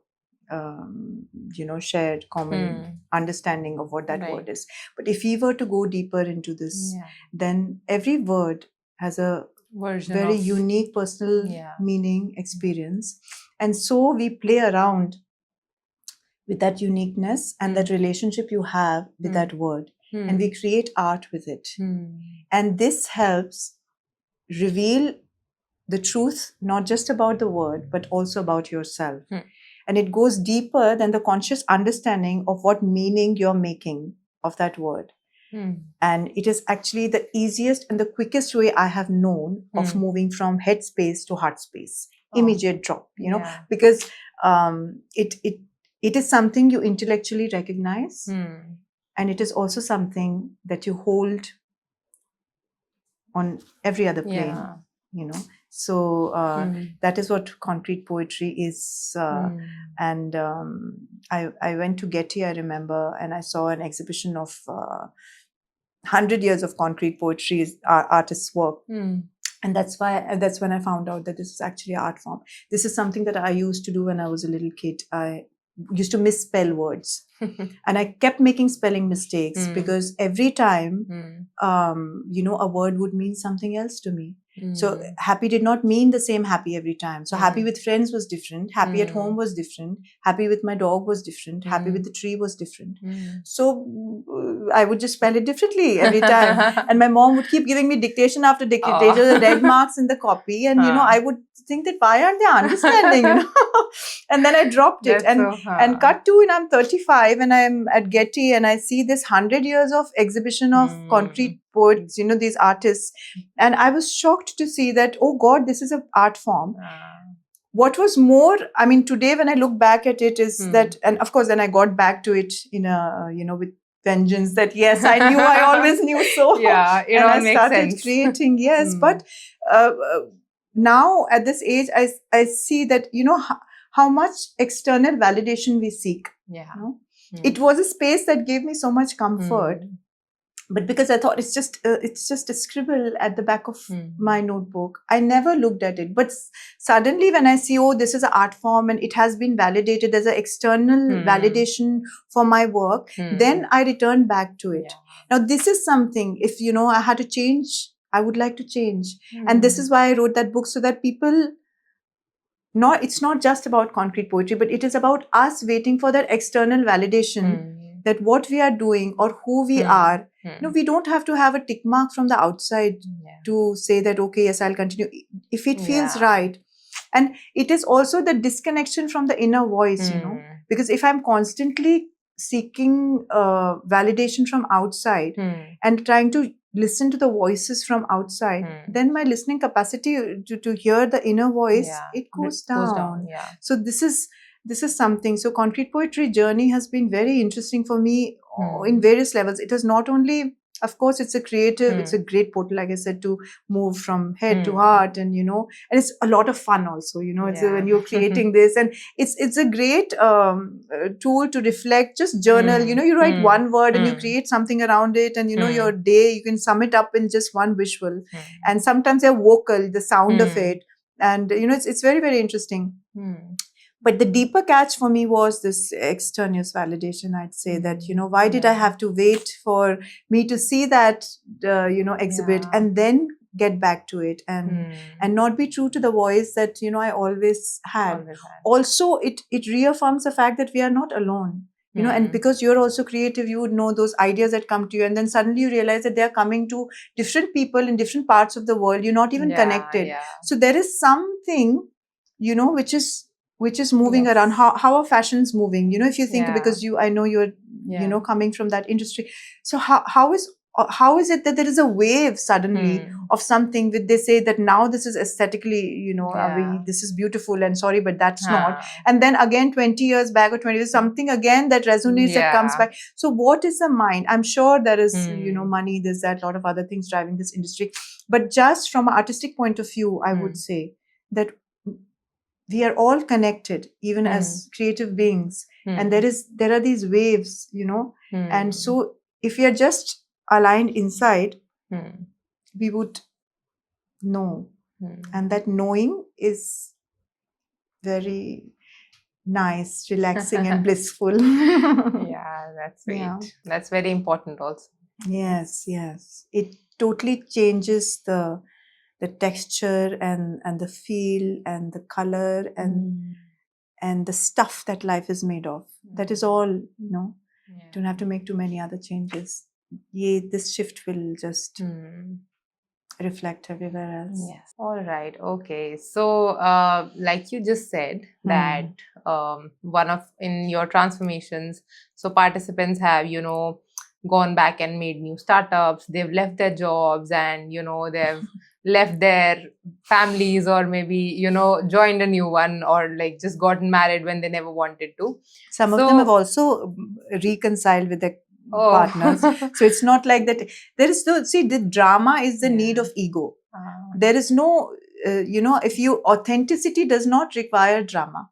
shared common understanding of what that word is. But if we were to go deeper into this, then every word has a very unique personal meaning, experience. And so we play around with that uniqueness and that relationship you have with that word. And we create art with it. And this helps reveal the truth, not just about the word, but also about yourself. And it goes deeper than the conscious understanding of what meaning you're making of that word. And it is actually the easiest and the quickest way I have known of moving from head space to heart space. Immediate drop, because it is something you intellectually recognize. And it is also something that you hold on every other plane, So that is what concrete poetry is. And I went to Getty, I remember, and I saw an exhibition of 100 years of concrete poetry, artists' work. And that's when I found out that this is actually an art form. This is something that I used to do when I was a little kid. I used to misspell words. And I kept making spelling mistakes because every time, a word would mean something else to me. So happy did not mean the same happy every time. So happy with friends was different. Happy at home was different. Happy with my dog was different. Happy with the tree was different. So I would just spell it differently every time. And my mom would keep giving me dictation after dictation, red marks in the copy. And, I would think that why aren't they understanding, And then I dropped it. And cut to, and I'm 35 and I'm at Getty and I see this 100 years of exhibition of concrete poets, these artists. And I was shocked to see that, oh God, this is an art form. What was more, today when I look back at it is that, and of course, then I got back to it in a, with vengeance that, yes, I knew, I always knew so.
Yeah, it all makes sense.
And I started creating, yes. But now at this age, I see that, how much external validation we seek. It was a space that gave me so much comfort. But because I thought it's just a scribble at the back of my notebook, I never looked at it. But suddenly when I see, oh, this is an art form and it has been validated as an external validation for my work, then I returned back to it. Now, this is something, if, I had to change, I would like to change. And this is why I wrote that book, so that people... it's not just about concrete poetry, but it is about us waiting for that external validation that what we are doing or who we are. We don't have to have a tick mark from the outside to say that, okay, yes, I'll continue. If it feels right. And it is also the disconnection from the inner voice, because if I'm constantly seeking validation from outside and trying to listen to the voices from outside, then my listening capacity to hear the inner voice, it goes down. So this is something. So concrete poetry journey has been very interesting for me in various levels. It is not only, of course, it's a creative, it's a great portal, like I said, to move from head to heart, and and it's a lot of fun also, it's when you're creating this, and it's a great tool to reflect, just journal, you write one word and you create something around it, and your day, you can sum it up in just one visual, and sometimes they're vocal, the sound of it, and it's very, very interesting. But the deeper catch for me was this extraneous validation, I'd say, that, why did I have to wait for me to see that, exhibit and then get back to it and not be true to the voice that, I always had. Also, it reaffirms the fact that we are not alone. And because you're also creative, you would know those ideas that come to you. And then suddenly you realize that they're coming to different people in different parts of the world. You're not even connected. So there is something, which is which is moving
Yes.
around. How are fashions moving? If you think,
Yeah.
because I know you're
Yeah.
coming from that industry. So how is it that there is a wave suddenly of something with, they say that now this is aesthetically, this is beautiful, and sorry, but that's not. And then again 20 years back or 20 years, something again that resonates, that comes back. So what is the mind? I'm sure there is money, there's that lot of other things driving this industry, but just from an artistic point of view, I would say that we are all connected, even as creative beings, and there are these waves, and so if we are just aligned inside, we would know, and that knowing is very nice, relaxing, and blissful.
Yeah, that's sweet. Yeah. That's very important also.
Yes, it totally changes the texture and the feel and the color and the stuff that life is made of. That is all, don't have to make too many other changes. This shift will just reflect everywhere else.
Yes. All right. Okay. So, like you just said, that one of in your transformations, so participants have, gone back and made new startups. They've left their jobs, and they've left their families, or maybe joined a new one, or like just gotten married when they never wanted to.
Some of them have also reconciled with their partners. So it's not like that. There is no, see, the drama is the need of ego. There is no, if authenticity does not require drama.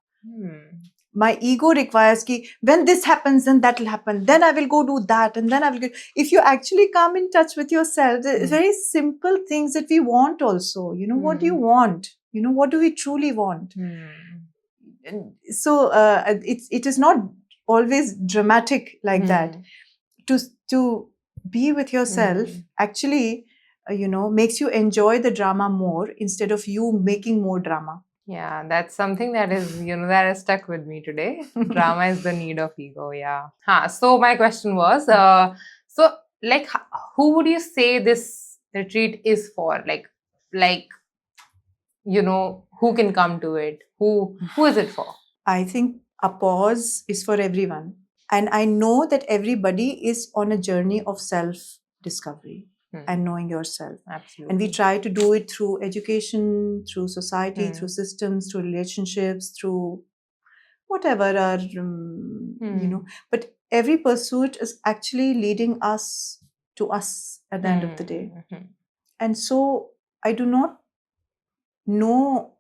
My ego requires when this happens, then that will happen. Then I will go do that, and then I will if you actually come in touch with yourself, it's very simple things that we want also. What do you want? What do we truly want? So it is not always dramatic like that. To be with yourself actually, makes you enjoy the drama more instead of you making more drama.
Yeah, that's something that is, that has stuck with me today. Drama is the need of ego. Yeah. So my question was, so like, who would you say this retreat is for? Like, who can come to it? Who is it for?
I think a pause is for everyone. And I know that everybody is on a journey of self-discovery and knowing yourself.
Absolutely.
And we try to do it through education, through society, through systems, through relationships, through whatever our, but every pursuit is actually leading us to us at the end of the day. And so I do not know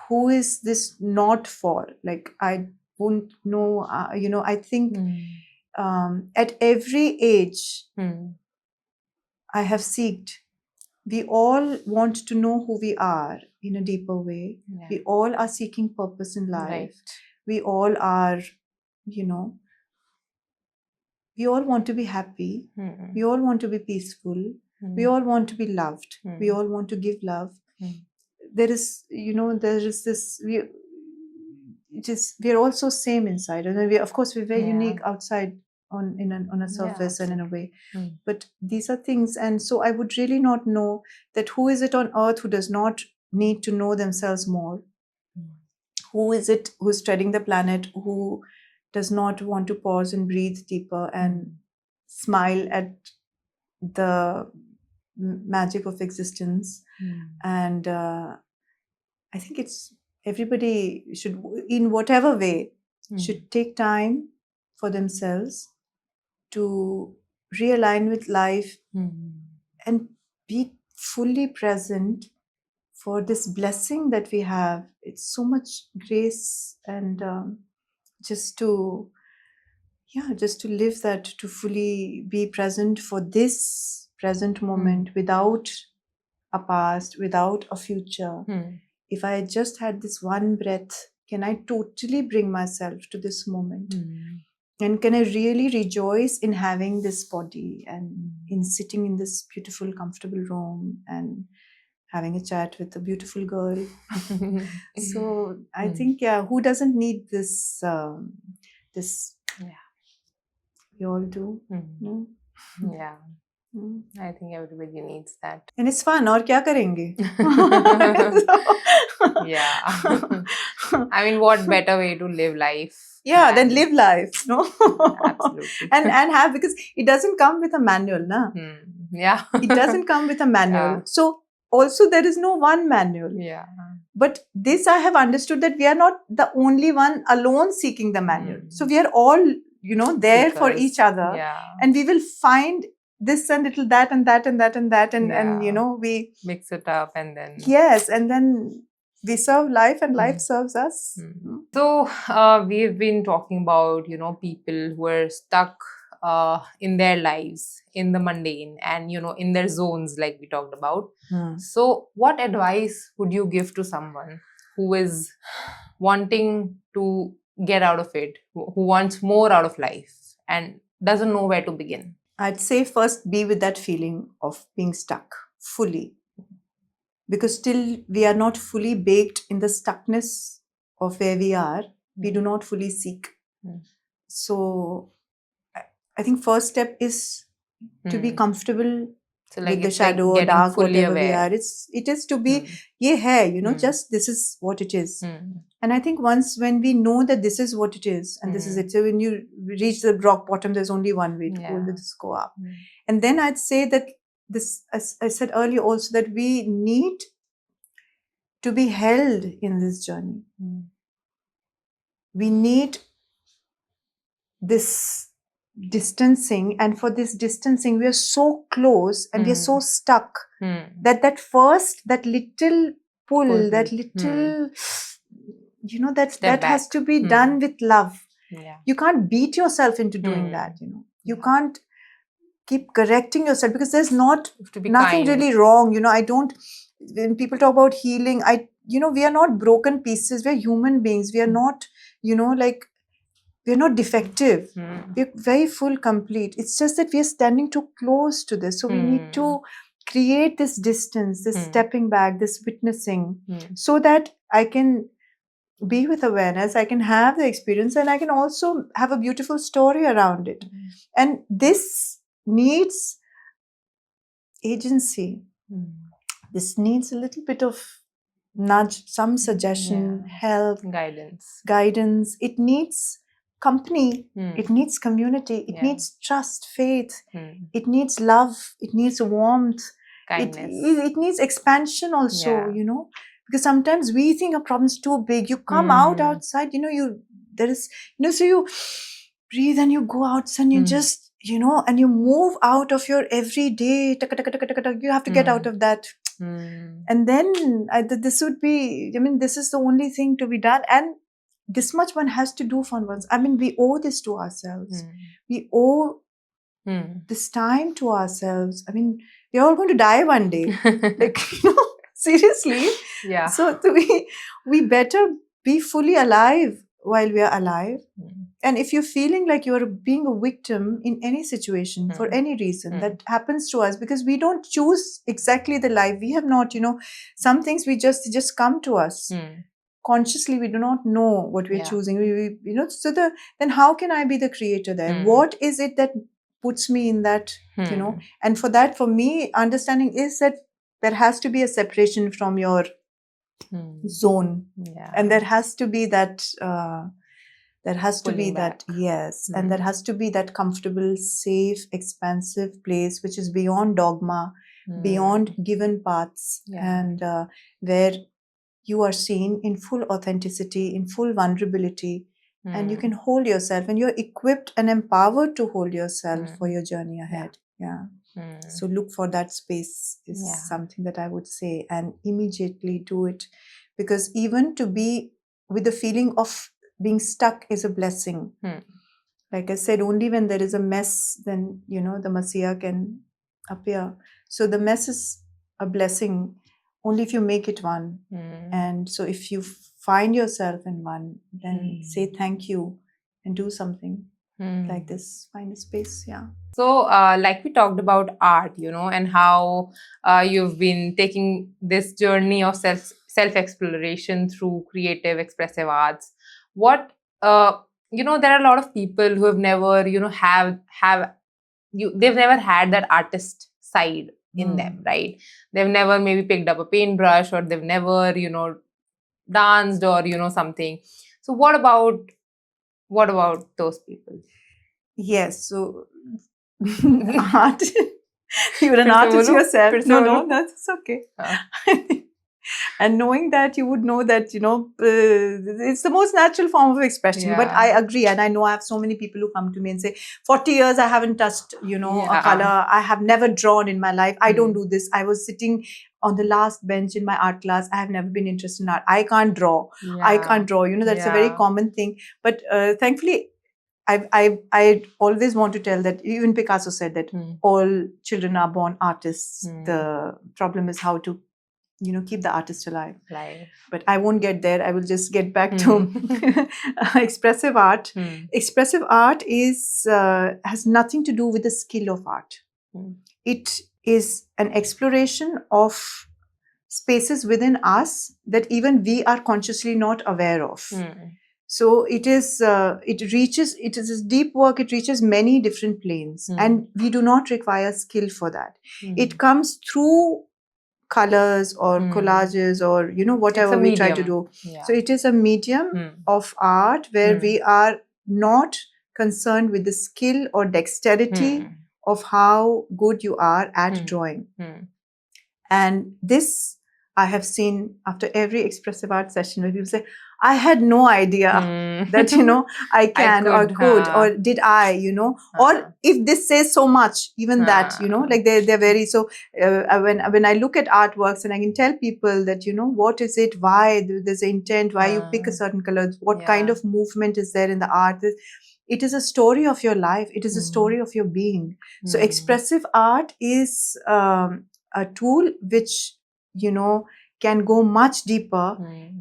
who is this not for. Like, I won't know, I think at every age I have seeked. We all want to know who we are in a deeper way. Yeah. We all are seeking purpose in life. Right. We all are, we all want to be happy. We all want to be peaceful. We all want to be loved. We all want to give love. There is, there is this, we are also same inside. And we, of course, we're very unique outside on a surface and in a way. But these are things. And so I would really not know that who is it on earth who does not need to know themselves more? Who is it who's treading the planet who does not want to pause and breathe deeper and smile at the magic of existence? And I think it's everybody should, in whatever way, should take time for themselves to realign with life and be fully present for this blessing that we have. It's so much grace, and just to live that, to fully be present for this present moment without a past, without a future. If I just had this one breath, can I totally bring myself to this moment? And can I really rejoice in having this body and in sitting in this beautiful, comfortable room and having a chat with a beautiful girl? So I think, who doesn't need this? We all do.
Yeah. I think everybody needs that.
And it's fun. और क्या करेंगे?
Yeah. I mean, what better way to live life?
Yeah, then live life, no?
Absolutely.
and have, because it doesn't come with a manual, na?
Yeah.
It doesn't come with a manual.
Yeah.
So also there is no one manual.
Yeah.
But this I have understood, that we are not the only one alone seeking the manual. So we are all, there for each other.
Yeah.
And we will find this and little that and that and that and that. And we
mix it up and then.
Yes. And then we serve life and life serves us.
So we've been talking about, people who are stuck in their lives, in the mundane and, in their zones like we talked about. So what advice would you give to someone who is wanting to get out of it, who wants more out of life and doesn't know where to begin?
I'd say first be with that feeling of being stuck fully. Because still we are not fully baked in the stuckness of where we are. We do not fully seek. So I think first step is to be comfortable with the shadow or dark, whatever we are. It is to be, ye hai, just this is what it is. And I think when we know that this is what it is, and this is it, so when you reach the rock bottom, there's only one way to go, and just go up. And then I'd say that this, as I said earlier also, that we need to be held in this journey. We need this distancing, and for this distancing we are so close and we are so stuck that little pull, that little that has to be done with love. You can't beat yourself into doing that. You can't keep correcting yourself, because there's nothing really wrong. I don't, when people talk about healing, we are not broken pieces. We're human beings. We are not, we're not defective. We're very full, complete. It's just that we are standing too close to this. So we need to create this distance, this stepping back, this witnessing, so that I can be with awareness, I can have the experience, and I can also have a beautiful story around it. And this needs agency. This needs a little bit of nudge, some suggestion, help, guidance. It needs company. It needs community. It needs trust, faith. It needs love. It needs warmth. It needs expansion also, because sometimes we think a problem's too big. You come outside, there is, so you breathe and you go outside and you just, and you move out of your everyday, you have to get out of that. And then this would be, this is the only thing to be done. And this much one has to do for once. We owe this to ourselves. We owe this time to ourselves. We're all going to die one day. Seriously.
Yeah.
So we better be fully alive while we are alive. And if you're feeling like you're being a victim in any situation, for any reason, that happens to us, because we don't choose exactly the life. We have not, some things we just come to us. Consciously, we do not know what we're choosing. So then how can I be the creator there? What is it that puts me in that, and for that, for me, understanding is that there has to be a separation from your zone. And there has to be that, yes. And there has to be that comfortable, safe, expansive place, which is beyond dogma, beyond given paths, and where you are seen in full authenticity, in full vulnerability, and you can hold yourself, and you're equipped and empowered to hold yourself for your journey ahead. So look for that space is something that I would say, and immediately do it, because even to be with the feeling of being stuck is a blessing. Like I said, only when there is a mess, then the Messiah can appear. So the mess is a blessing only if you make it one. And so if you find yourself in one, then say thank you and do something like this. Find a space.
So like we talked about art, and how you've been taking this journey of self-exploration through creative, expressive arts. What there are a lot of people who have never have they've never had that artist side in them, right? They've never maybe picked up a paintbrush, or they've never, danced, or something. So what about those people?
Yes, so art. You're an artist yourself. No, that's okay. And knowing that, you would know that, it's the most natural form of expression.
Yeah.
But I agree. And I know I have so many people who come to me and say, 40 years I haven't touched, a color. I have never drawn in my life. I don't do this. I was sitting on the last bench in my art class. I have never been interested in art. I can't draw. I can't draw. That's a very common thing. But thankfully, I always want to tell that even Picasso said that all children are born artists. The problem is how to, keep the artist alive. But I won't get there. I will just get back to expressive art. Expressive art has nothing to do with the skill of art. It is an exploration of spaces within us that even we are consciously not aware of. So it is a deep work. It reaches many different planes, and we do not require skill for that. It comes through colors or collages or, whatever we try to do. So it is a medium of art where we are not concerned with the skill or dexterity of how good you are at drawing. And this I have seen after every expressive art session where people say, I had no idea that, I can or could, or did I, or if this says so much, even that, like they're very, so when I look at artworks and I can tell people that, what is it, why there's an intent, why you pick a certain color, what kind of movement is there in the art. It is a story of your life. It is a story of your being. So expressive art is a tool which, can go much deeper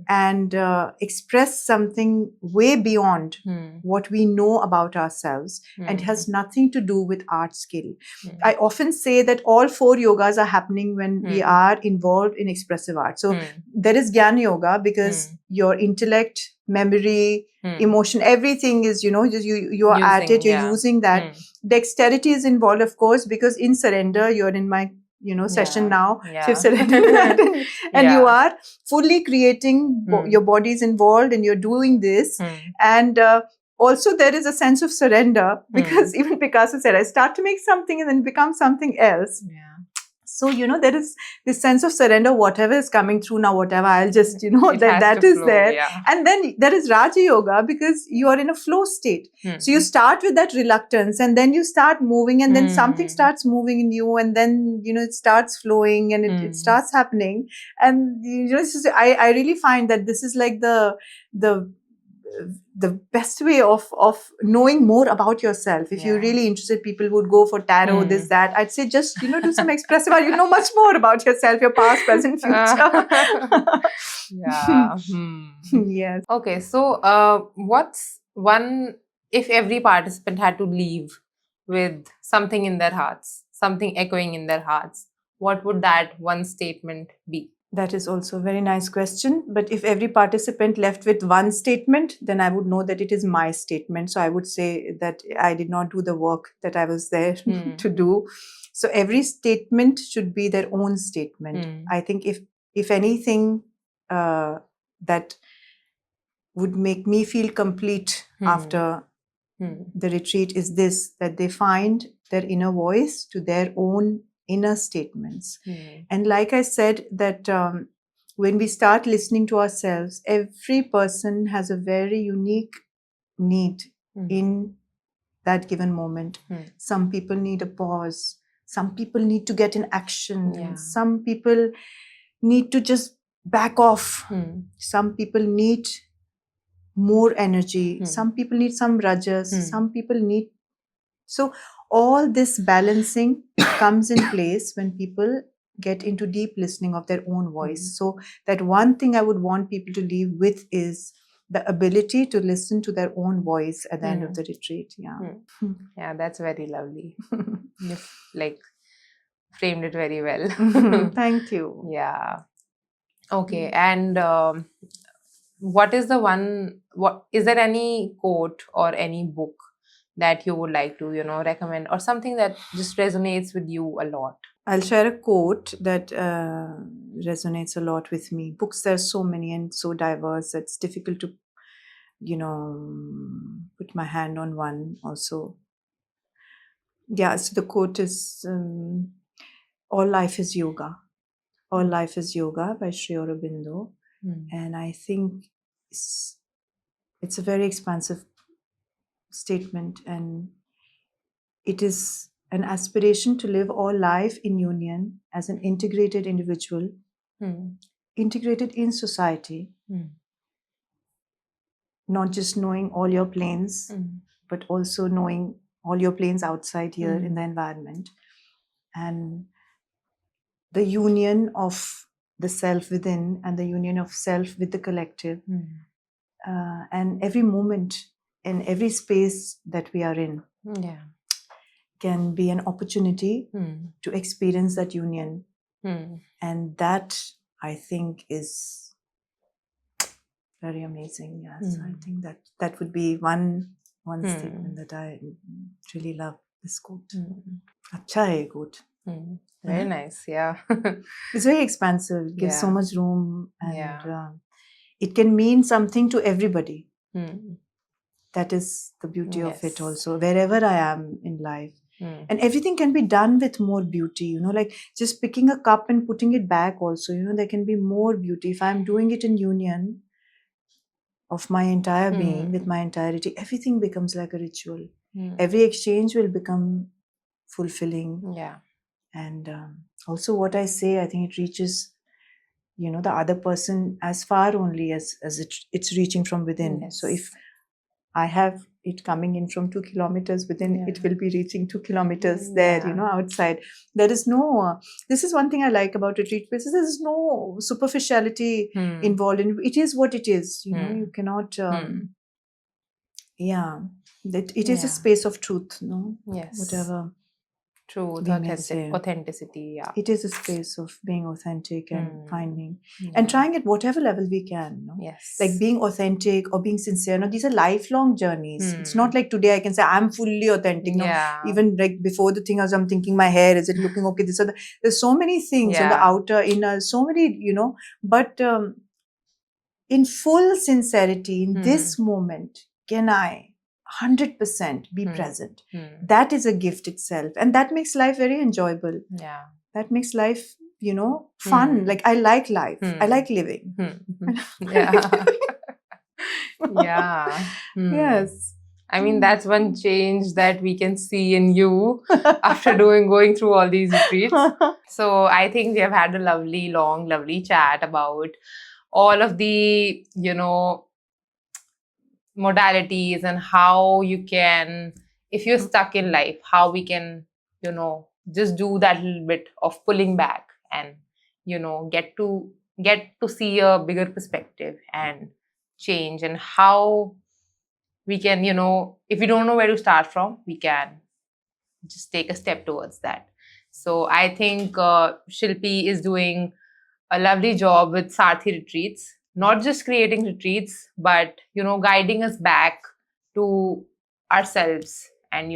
and express something way beyond what we know about ourselves, and has nothing to do with art skill. I often say that all 4 yogas are happening when we are involved in expressive art. So there is Jnana Yoga, because your intellect, memory, emotion, everything is, you are at it, you're using that. Dexterity is involved, of course, because in surrender, you're in my session now. So you've surrendered that, and you are fully creating, your body is involved and you're doing this. And also there is a sense of surrender, because even Picasso said, I start to make something and then become something else. So, there is this sense of surrender, whatever is coming through now, whatever, I'll just, that is flow, there. And then there is Raja Yoga, because you are in a flow state. So you start with that reluctance, and then you start moving, and then something starts moving in you, and then, it starts flowing, and it starts happening. And, I really find that this is like the best way of knowing more about yourself. If you're really interested, people would go for tarot, this, that. I'd say just, do some expressive art. You know much more about yourself, your past, present, future. Yes.
Okay, so what's one, if every participant had to leave with something in their hearts, something echoing in their hearts, what would that one statement be?
That is also a very nice question. But if every participant left with one statement, then I would know that it is my statement. So I would say that I did not do the work that I was there to do. So every statement should be their own statement. I think if anything that would make me feel complete after the retreat is this, that they find their inner voice to their own inner statements. And like I said, that when we start listening to ourselves, every person has a very unique need in that given moment. Some people need a pause. Some people need to get in action. Some people need to just back off. Some people need more energy. Some people need some rajas. Some people need... So all this balancing comes in place when people get into deep listening of their own voice. So that one thing I would want people to leave with is the ability to listen to their own voice at the end of the retreat.
Yeah, that's very lovely. You've framed it very well.
Thank you.
Yeah. Okay. And what is the one, is there any quote or any book that you would like to, recommend, or something that just resonates with you a lot?
I'll share a quote that resonates a lot with me. Books, there's so many and so diverse. It's difficult to, put my hand on one also. Yeah, so the quote is, all life is yoga. All life is yoga by Sri Aurobindo. And I think it's a very expansive statement, and it is an aspiration to live all life in union as an integrated individual, integrated in society, not just knowing all your planes, but also knowing all your planes outside here in the environment, and the union of the self within and the union of self with the collective, and every moment and every space that we are in can be an opportunity to experience that union. And that, I think, is very amazing. Yes, I think that would be one statement that I really love, this quote. Acha hai quote.
Very nice, yeah.
It's very expansive. It gives so much room, and it can mean something to everybody. That is the beauty of it also, wherever I am in life. And everything can be done with more beauty, like just picking a cup and putting it back also, there can be more beauty. If I'm doing it in union of my entire being, with my entirety, everything becomes like a ritual. Every exchange will become fulfilling. And also what I say, I think it reaches, the other person as far only as it's reaching from within. So if I have it coming in from 2 kilometers within, it will be reaching 2 kilometers there, outside. There is no, this is one thing I like about retreat places, there is no superficiality involved in it. It is what it is, you cannot, it is a space of truth, whatever.
Truth, authenticity,
It is a space of being authentic and finding and trying at whatever level we can. Like being authentic or being sincere. These are lifelong journeys. It's not like today I can say I'm fully authentic. Even like before the thing, as I'm thinking my hair, is it looking okay? There's so many things on the outer, inner, so many, but in full sincerity, in this moment, can I 100% be present? That is a gift itself, and that makes life very enjoyable. That makes life, fun. Like I like life. I like living. Yes.
I mean, that's one change that we can see in you after going through all these retreats. So I think we have had a lovely chat about all of the, modalities and how you can, if you're stuck in life, how we can, just do that little bit of pulling back and, get to see a bigger perspective and change, and how we can, if we don't know where to start from, we can just take a step towards that. So I think Shilpi is doing a lovely job with Saarthi Retreats, not just creating retreats, but, guiding us back to ourselves and,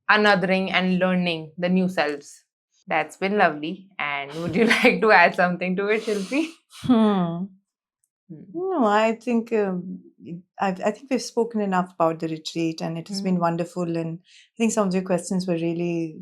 unothering and learning the new selves. That's been lovely. And would you like to add something to it, Shilpi?
No, I think I think we've spoken enough about the retreat, and it has been wonderful. And I think some of your questions were really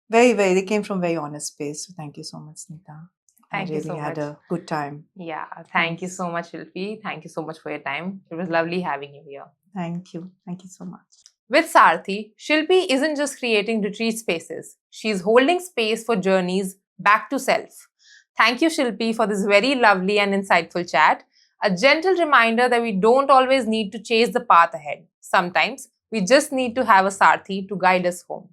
they came from very honest space. So thank you so much, Snita.
Thank you so much.
I really had a good time.
Yeah, thank you so much, Shilpi. Thank you so much for your time. It was lovely having you here.
Thank you. Thank you so much.
With Saarthi, Shilpi isn't just creating retreat spaces. She's holding space for journeys back to self. Thank you, Shilpi, for this very lovely and insightful chat. A gentle reminder that we don't always need to chase the path ahead. Sometimes we just need to have a Saarthi to guide us home.